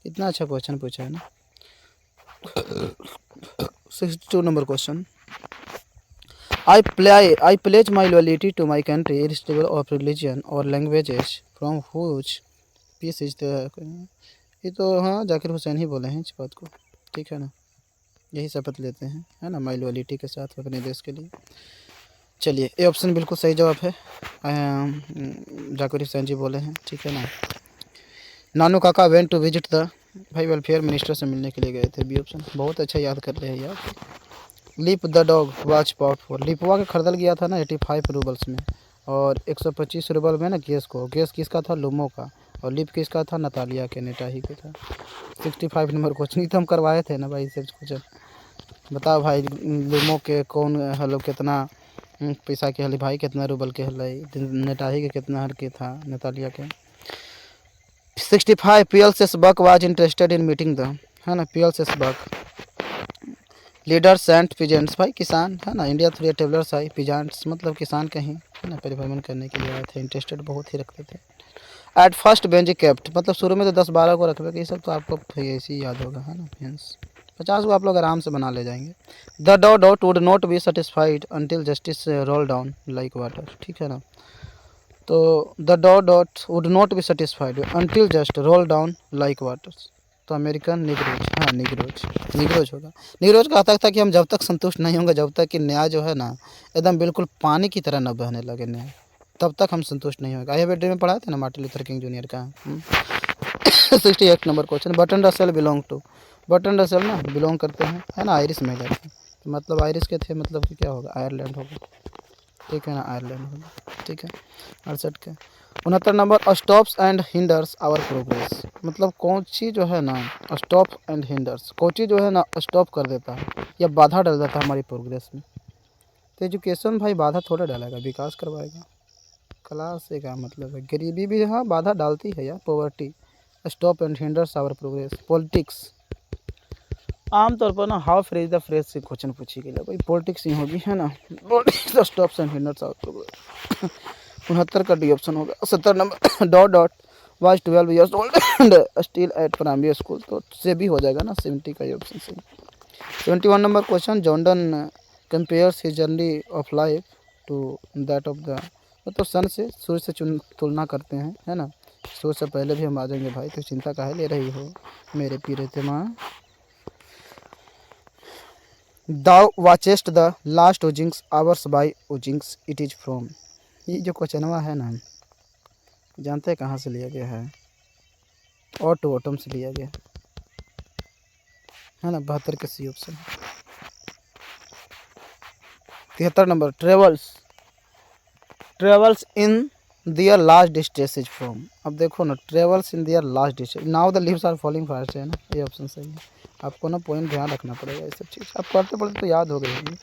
इतना अच्छा क्वेश्चन पूछा है ना। 62 number question, I pledge my loyalty to my country irrespective of religion or languages from whose peace is the, ये तो हाँ जाकिर हुसैन ही बोले हैं इस बात को, ठीक है ना, यही शपथ लेते हैं, है ना, माई लॉयल्टी के साथ अपने देश के लिए। चलिए ए ऑप्शन बिल्कुल सही जवाब है, जाकिर हुसैन जी बोले हैं, ठीक है ना। नानू काका वेंट टू विजिट द, भाई वेलफेयर मिनिस्टर से मिलने के लिए गए थे, बी ऑप्शन, बहुत अच्छा याद कर रहे हैं यार। Lip the dog watch pot for, लिपवा के खरीदल गया था ना 85 रूबल्स में, और 125 रूबल में ना गैस किसका था, लुमो का, और लिप किसका था, नतालिया के, नेटाही के था। 65 नंबर क्वेश्चन ही तो हम करवाए थे ना भाई, सब क्वेश्चन बताओ भाई, लुमो के कौन हलो कितना पैसा के हली भाई, कितना रूबल के हल, नेटाही के कितना हल के था, नतालिया के। 65 PLS Buck was interested in meeting the, है ना, PLS Buck leaders and peasants, भाई किसान, है ना, India three travellers I, peasants मतलब किसान कहीं, है ना, परिभ्रमण करने के लिए आए थे, इंटरेस्टेड बहुत ही रखते थे। एट फर्स्ट बेंच केप्ट, मतलब शुरू में तो 10-12 को रखते, ये सब तो आपको ऐसे ही याद होगा, है ना, फ्रेंड्स 50 को आप लोग आराम से बना ले जाएंगे। The dot would not be satisfied until justice roll down like water, ठीक है ना, तो the dot would not be satisfied until just roll down like water, तो अमेरिकन निग्रोज, हाँ निग्रोज होगा। निग्रोज कहता था कि हम जब तक संतुष्ट नहीं होंगे, जब तक कि न्याय जो है ना एकदम बिल्कुल पानी की तरह न बहने लगे न्याय, तब तक हम संतुष्ट नहीं होंगे। आई हैव ए ड्रीम में पढ़ा था ना मार्टिन लूथर किंग जूनियर का। 68 number question, Bertrand Russell belong to, Bertrand Russell ना बिलोंग करते हैं, है ना, आयरिश महिला थे, तो मतलब आयरिश के थे, मतलब कि क्या होगा, आयरलैंड होगा, ठीक है ना, आयरलैंड होगा, ठीक है। 68 के 69 number, stops and hinders our progress, मतलब कौन सी जो है ना स्टॉप एंड हिंडर्स, कौन सी जो है ना स्टॉप कर देता है या बाधा डाल देता है हमारी प्रोग्रेस में। तो एजुकेशन भाई बाधा थोड़ा डालेगा, विकास करवाएगा। क्लास से क्या मतलब है, गरीबी भी हाँ बाधा डालती है यार, poverty. Stop and hinders our progress. Politics, आमतौर पर ना हाउ फ्रेज द फ्रेज से क्वेश्चन पूछी गई भाई, पॉलिटिक्स ही होगी, है ना, politics stops and hinders our progress. 69 का डी ऑप्शन होगा। 70 number, dot was 12 years old and still at primary school, तो से भी हो जाएगा ना, 70 का ये ऑप्शन से। 71 number question, Jordan compares his journey of life to that of the, तो सन से सूर्य से तुलना करते हैं, है ना, सूर्य से पहले भी हम आ जाएंगे भाई, तो चिंता काहे ले रही हो मेरे पीरे माँ। Thou watchest the last oozings hours by oozings it is from, ये जो क्वेश्चनवा है ना, जानते हैं कहाँ से लिया गया है, और टू ऑटम से लिया गया, है ना, 72 का C option. 73 number, travels in their last distance from, अब देखो ना, travels in their last distance, now the leaves are falling fast, है ना, ये ऑप्शन सही है। आपको ना पॉइंट ध्यान रखना पड़ेगा, ये सब चीज़ आप पढ़ते पढ़ते तो याद हो गई होगी,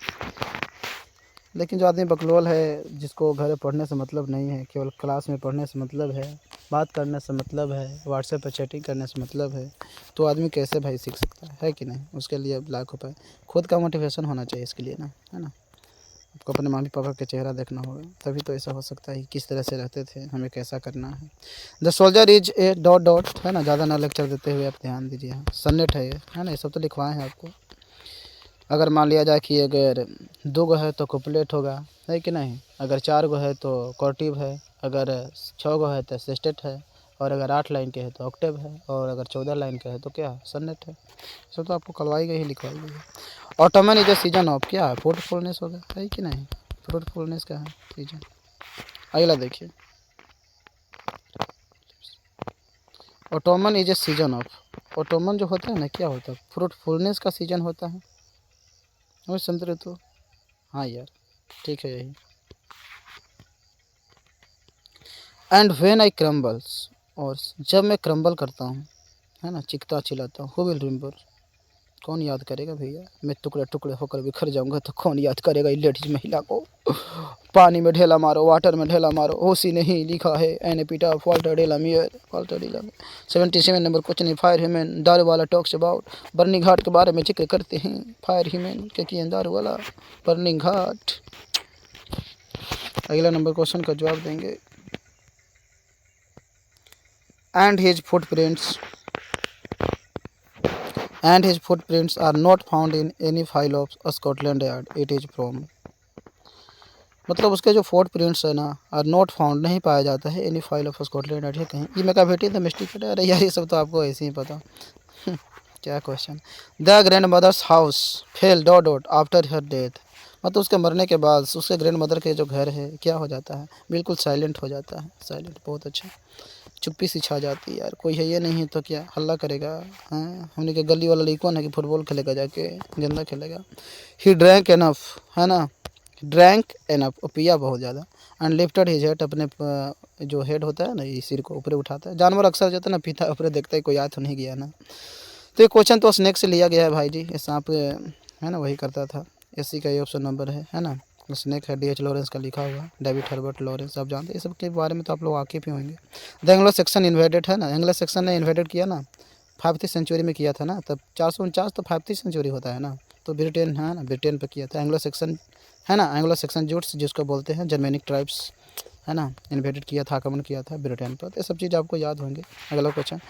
लेकिन जो आदमी बकलोल है, जिसको घर में पढ़ने से मतलब नहीं है, केवल क्लास में पढ़ने से मतलब है, बात करने से मतलब है, व्हाट्सएप पर चैटिंग करने से मतलब है, तो आदमी कैसे भाई सीख सकता है कि नहीं। उसके लिए लाख रुपए, खुद का मोटिवेशन होना चाहिए इसके लिए ना, है ना, आपको अपने मम्मी पापा का चेहरा देखना होगा, तभी तो ऐसा हो सकता है, किस तरह से रहते थे, हमें कैसा करना है। The soldier is a dot, है ना, ज़्यादा ना लेक्चर देते हुए आप ध्यान दीजिए, हाँ सन्नेट है ये, है ना, ये सब तो लिखवाए हैं आपको। अगर मान लिया जाए कि अगर 2 गो है तो कोपुलेट होगा, है कि नहीं, अगर 4 गो है तो कॉर्टिव है, अगर 6 गो है तो सेस्टेट है, और अगर 8 लाइन के है तो ऑक्टेव है, और अगर 14 लाइन के है तो क्या सन्नेट है। सब तो आपको करवाई गई ही लिखवाई गई है। Ottoman is a season of क्या है, फ्रूटफुलनेस होगा, है कि नहीं, फ्रूटफुलनेस का है सीजन। अगला देखिए, Ottoman is a season of, Ottoman जो होता है ना क्या होता है, फ्रूटफुलनेस का सीजन होता है, और संत ऋतु। हाँ यार ठीक है यही। एंड व्हेन आई क्रम्बल्स, और जब मैं क्रम्बल करता हूँ, है ना, चिकता चिल्लाता हूँ, हु विल रिमेंबर, कौन याद करेगा भैया, मैं टुकड़े टुकड़े होकर बिखर जाऊंगा तो कौन याद करेगा इस लेडीज महिला को। पानी में ढेला मारो, वाटर में ढेला मारो, होशी नहीं लिखा है एन पीटा Walter de la Mare, Walter de la Mare. 77 number question, fire human, दारू वाला टॉक्स अबाउट, बर्निंग घाट के बारे में जिक्र करते हैं, फायर ह्यूमन क्या किए, दारू वाला, बर्निंग घाट। अगला नंबर क्वेश्चन का जवाब देंगे, and his footprints, and his footprints are not found in any file of Scotland Yard it is from, मतलब उसके जो फुटप्रिंट्स है ना, आर नॉट फाउंड, नहीं पाया जाता है, any file of Scotland yard है कहीं। ये मैं बेटी द मिस्टिक, अरे यार ये सब तो आपको ऐसे ही पता। क्या question, the grandmother's house fell dot dot after her death, मतलब उसके मरने के बाद उसके ग्रैंड मदर के जो घर है क्या हो जाता है, बिल्कुल साइलेंट हो जाता है, साइलेंट, बहुत अच्छा, चुप्पी सी छा जाती है यार, कोई है ये नहीं तो क्या हल्ला करेगा। हाँ हमने के गली वाला लड़कों है कि फुटबॉल खेलेगा जाके, गंदा खेलेगा। ही ड्रैंक एनफ, है ना, ड्रैंक एनफ, और पिया बहुत ज़्यादा, एंड लिफ्टेड हिज हेड, अपने जो हेड होता है ना, ये सिर को ऊपर उठाता है, जानवर अक्सर जो है ना पीता ऊपर देखता है कोई आ तो नहीं गया ना। तो ये क्वेश्चन तो स्नेक से लिया गया है भाई जी, ये सांप है ना वही करता था, एससी का ये ऑप्शन नंबर है ना। स्नेक है डीएच लॉरेंस का लिखा हुआ, डेविड हर्बर्ट लॉरेंस, आप जानते हैं, ये सब के बारे में तो आप लोग वाकिफ ही होंगे। द एंग्लो सेक्शन इन्वेडेड है ना, एंग्लो सेक्शन ने इन्वेडेड किया ना 5वीं सेंचुरी में किया था ना, तब 449 तो 5वीं सेंचुरी होता है ना, तो ब्रिटेन है ना, ब्रिटेन पर किया था एंग्लो सेक्शन, है ना, एंग्लो सेक्शन जूट्स जिसको बोलते हैं, जर्मेनिक ट्राइब्स, है ना, इन्वेडेड किया था, आक्रमण किया था ब्रिटेन पर, ये सब चीज़ आपको याद होंगे। अगला question,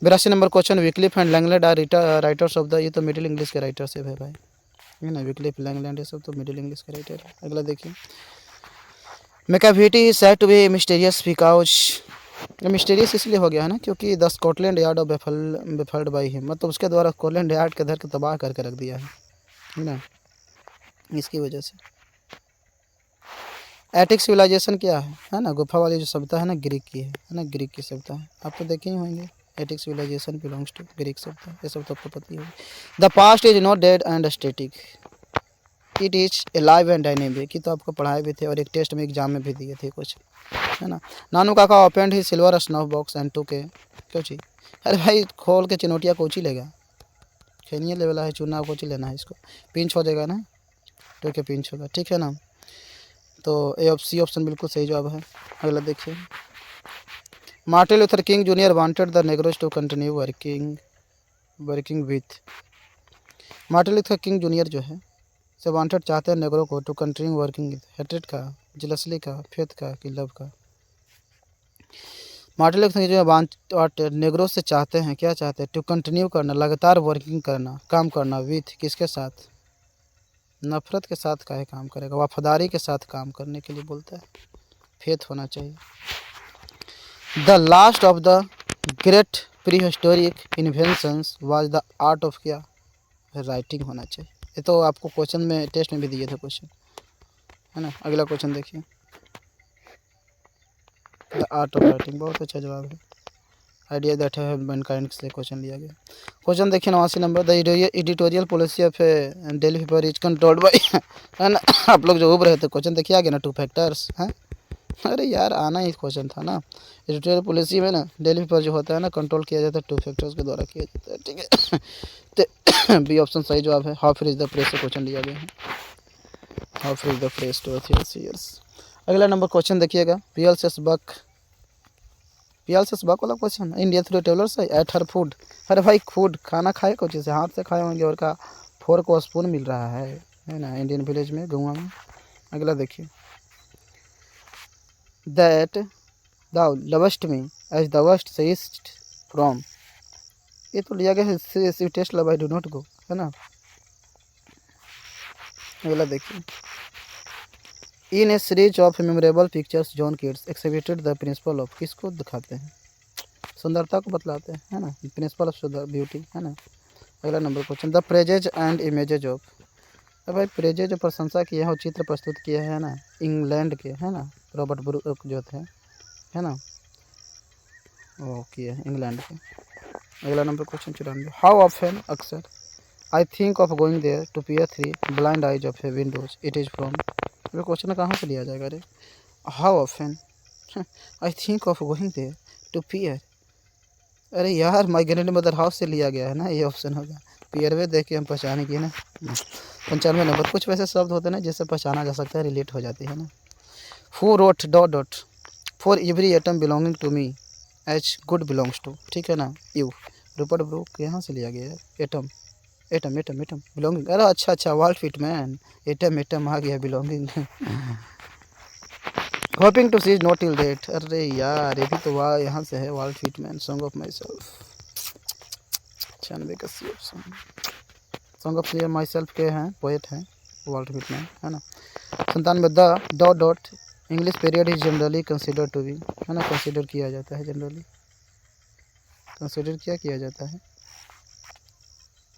82 number question, Wycliffe and Langland are writers of the, ये तो मिडिल इंग्लिश के राइटर्स है भाई, है ना, विक्लिफ लैंगलैंड ये सब तो मिडिल इंग्लिश के राइटर है। अगला देखिए, Macavity said to be mysterious because, mysterious इसलिए हो गया है ना क्योंकि the Scotland Yard of baffled by him, मतलब उसके द्वारा स्कॉटलैंड यार्ड के घर को तबाह करके रख दिया है ना, इसकी वजह से। एटिक सिविलाइजेशन क्या है ना, गुफा वाली जो सभ्यता है ना, ग्रीक की है ना, ग्रीक की सभ्यता है, आप तो देखे ही होंगे, Attic civilization belongs to Greek सभ्यता, ये सब तो आपको पता ही होगा। The past is not dead and static, it is alive and dynamic, की तो आपको पढ़ाए भी थे और एक टेस्ट में एग्जाम में भी दिए थे कुछ, है ना। Nanu Kaka opened he silver snuff box and took, क्यों चाहिए, अरे भाई खोल के चिनोटिया कोची लेगा, खेनिए ले वाला है चुना कोची लेना है, इसको पिंच हो जाएगा ना, टू के पिंच होगा, ठीक है ना। तो ए सी ऑप्शन बिल्कुल सही जवाब है। अगला देखिए, Martin Luther King Junior wanted the Negroes to continue working with, Martin Luther King Junior जो है से वांटेड चाहते हैं नेग्रो को to continue working with, hatred का, जेलसली का, फेथ का, कि लव का। मार्टिन लूथर किंग जो वांटेड नेग्रो से चाहते हैं, क्या चाहते हैं, टू कंटिन्यू करना, लगातार वर्किंग करना, काम करना, विथ किसके साथ, नफरत के साथ काहे काम करेगा, वफादारी के साथ काम करने के लिए बोलता है, फेथ होना चाहिए। The last of the great pre historic inventions was the art of क्या, राइटिंग होना चाहिए, ये तो आपको क्वेश्चन में टेस्ट में भी दिए थे क्वेश्चन, है ना। अगला क्वेश्चन देखिए, द आर्ट ऑफ राइटिंग, बहुत अच्छा जवाब है, आइडिया दैट है मैनकाइंड से क्वेश्चन लिया गया। क्वेश्चन देखिए 89 number, the editorial policy of daily paper is controlled by, है ना, आप लोग जो उब रहे थे क्वेश्चन देखिए आगे ना, 2 फैक्टर्स हैं, अरे यार आना ही क्वेश्चन था ना, एडिटोरियल पॉलिसी में ना डेली पेपर जो होता है ना कंट्रोल किया जाता है 2 फैक्टर्स के द्वारा किया जाता है, ठीक है। तो बी ऑप्शन सही जवाब है, how free is the press से क्वेश्चन लिया गया है, how free is the press two years. अगला नंबर क्वेश्चन देखिएगा, पियाल से बक वाला क्वेश्चन, इंडिया थ्रू ट्रेवलर्स है एट हर फूड, अरे भाई फूड खाना खाए कुछ से हाथ से खाए होंगे, और का फोर्क और स्पून मिल रहा है ना, इंडियन विलेज में, गौवा में। अगला देखिए, that thou lovest me as the west say east from, ये तो लिया गया है test love I do not go, है ना। अगला देखिए, in a series of memorable pictures John kids exhibited the principal of, किसको दिखाते हैं? सुंदरता को बतलाते हैं, है ना, प्रिंसिपल ऑफ ब्यूटी, है ना। अगला number question, the praises and images of, अब भाई प्रेजेज जो प्रशंसा किए हैं और चित्र प्रस्तुत किए हैं ना इंग्लैंड के, है ना, रॉबर्ट ब्रूक जो थे, है ना, वो किए हैं इंग्लैंड के। अगला नंबर क्वेश्चन 94, हाउ ऑफन, अक्सर, I think of going there to peer three blind eyes of a windows it is from, ये क्वेश्चन कहाँ से लिया जाएगा? अरे how often I think of going there to peer, अरे यार माई ग्रैंड मदर हाउस से लिया गया है ना, ये ऑप्शन होगा। पियरवे देख के हम पहचानेंगे ना। 95 नंबर, कुछ वैसे शब्द होते हैं ना जिससे पहचाना जा सकता है, रिलेट हो जाती है ना। Who wrote dot dot for every atom belonging to me as good belongs to, ठीक है ना, यू, रूपर्ट ब्रूक, यहाँ से लिया गया है। Atom atom atom atom belonging, अरे अच्छा वाल्ट विटमैन, एटम एटम आ गया belonging. Hoping to cease not till death, अरे यार ये भी तो वाह यहाँ से है, Walt Whitman, song of myself. 96 का C option, song of myself के हैं, पोएट हैं वाल्ट विटमैन, है ना। 97 the dot dot English period is generally consider to be, है ना, कंसिडर किया जाता है, जनरली कंसिडर क्या किया जाता है,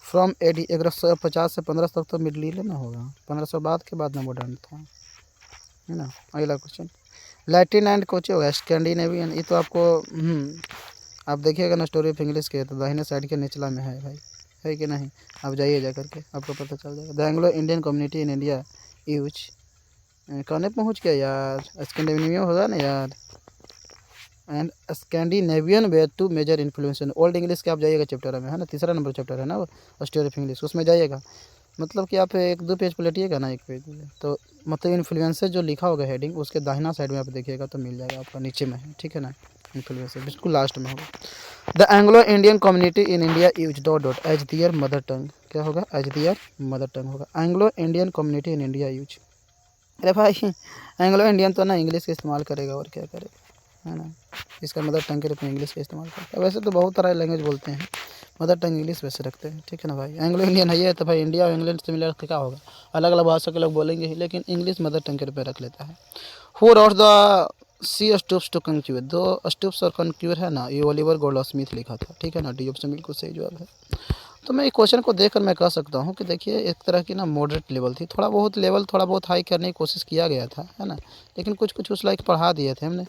फ्रॉम AD 1150 से 1500 तक तो मिडल ना होगा, 1500 बाद के बाद में मॉडर्न था, है ना। अगला क्वेश्चन, लैटिन एंड कोच होगा स्कैंडिनेवियन, ये तो आपको आप देखिएगा ना स्टोरी ऑफ इंग्लिश के, तो दाहिने साइड के निचला में है भाई, है कि नहीं, आप जाइए जा करके आपको पता चल जाएगा। The Anglo Indian community in India use, कहने पहुँच गया यार, स्कैंडिनेवियन होगा ना यार, and Scandinavian were to major influence, old English के आप जाइएगा चैप्टर में, है ना, तीसरा नंबर चैप्टर है ना वो, स्टोरी ऑफ इंग्लिश, उसमें जाइएगा। मतलब कि आप 1-2 पेज पलटिएगा ना, 1 पेज तो मतलब इन्फ्लुएंसर जो लिखा होगा हेडिंग, उसके दाहिना साइड में आप देखिएगा तो मिल जाएगा आपका, नीचे में है, ठीक है ना, इन्फ्लुएंसर बिल्कुल लास्ट में होगा। The Anglo Indian community in India use dot dot as their mother tongue, क्या होगा, एज दियर मदर टंग होगा, Anglo Indian community in India use. अरे भाई एंग्लो इंडियन तो ना इंग्लिश का इस्तेमाल करेगा और क्या करेगा, है ना, इसका मदर टंग के रूप में इंग्लिश का इस्तेमाल करता है। वैसे तो बहुत तरह लैंग्वेज बोलते हैं, मदर टंग इंग्लिश वैसे रखते हैं, ठीक है ना भाई। एंग्लो इंडियन है ये, तो भाई इंडिया और इंग्लैंड से मिलकर क्या होगा, अलग अलग भाषा के लोग बोलेंगे ही, लेकिन इंग्लिश मदर टंग के रूप में रख लेता है। Who wrote the see stoops to conquer, दो स्टूप्स और कंक्यूर है ना, ये ओलिवर गोल्डस्मिथ लिखा था, ठीक है ना, डी ऑप्शन बिल्कुल सही जवाब है। तो मैं एक क्वेश्चन को देखकर मैं कह सकता हूँ कि देखिए एक तरह की ना मॉडरेट लेवल थी, थोड़ा बहुत लेवल थोड़ा बहुत हाई करने की कोशिश किया गया था, है ना, लेकिन कुछ कुछ उस लायक पढ़ा दिए थे हमने।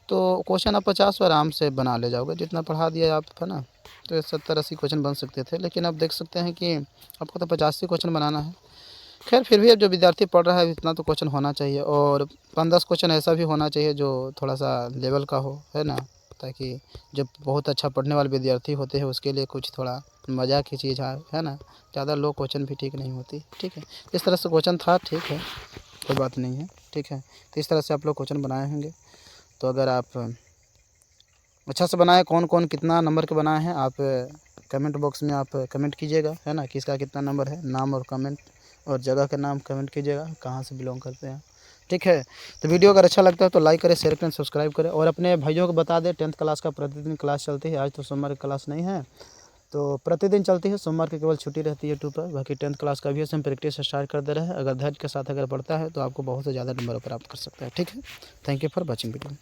तो क्वेश्चन आप 50 आराम से बना ले जाओगे, जितना पढ़ा दिया आप, है ना, तो 70-80 क्वेश्चन बन सकते थे, लेकिन आप देख सकते हैं कि आपको तो 85 क्वेश्चन बनाना है। खैर फिर भी अब जो विद्यार्थी पढ़ रहा है इतना तो क्वेश्चन होना चाहिए, और 5-10 क्वेश्चन ऐसा भी होना चाहिए जो थोड़ा सा लेवल का हो, है ना, ताकि जब बहुत अच्छा पढ़ने वाले विद्यार्थी होते हैं उसके लिए कुछ थोड़ा मज़ाक की चीज़ है ना, ज़्यादा लो क्वेश्चन भी ठीक नहीं होती, ठीक है। इस तरह से क्वेश्चन था, ठीक है, कोई बात नहीं है, ठीक है। तो इस तरह से आप लोग क्वेश्चन बनाए होंगे। तो अगर आप अच्छा से बनाए, कौन कौन कितना नंबर के बनाए हैं, आप कमेंट बॉक्स में आप कमेंट कीजिएगा, है ना, किसका कितना नंबर है, नाम और कमेंट और जगह का नाम कमेंट कीजिएगा, कहाँ से बिलोंग करते हैं, ठीक है। तो वीडियो अगर अच्छा लगता है तो लाइक करें, शेयर करें, सब्सक्राइब करें, और अपने भाइयों को बता दें 10th क्लास का प्रतिदिन क्लास चलती है। आज तो सोमवार की क्लास नहीं है, तो प्रतिदिन चलती है, सोमवार की केवल छुट्टी रहती है यूट्यूब पर। बाकी 10th क्लास का भी हम प्रैक्टिस स्टार्ट कर दे रहे हैं। अगर धैर्य के साथ अगर पढ़ता है तो आपको बहुत से ज़्यादा नंबर प्राप्त कर सकता है, ठीक है। Thank you for watching video.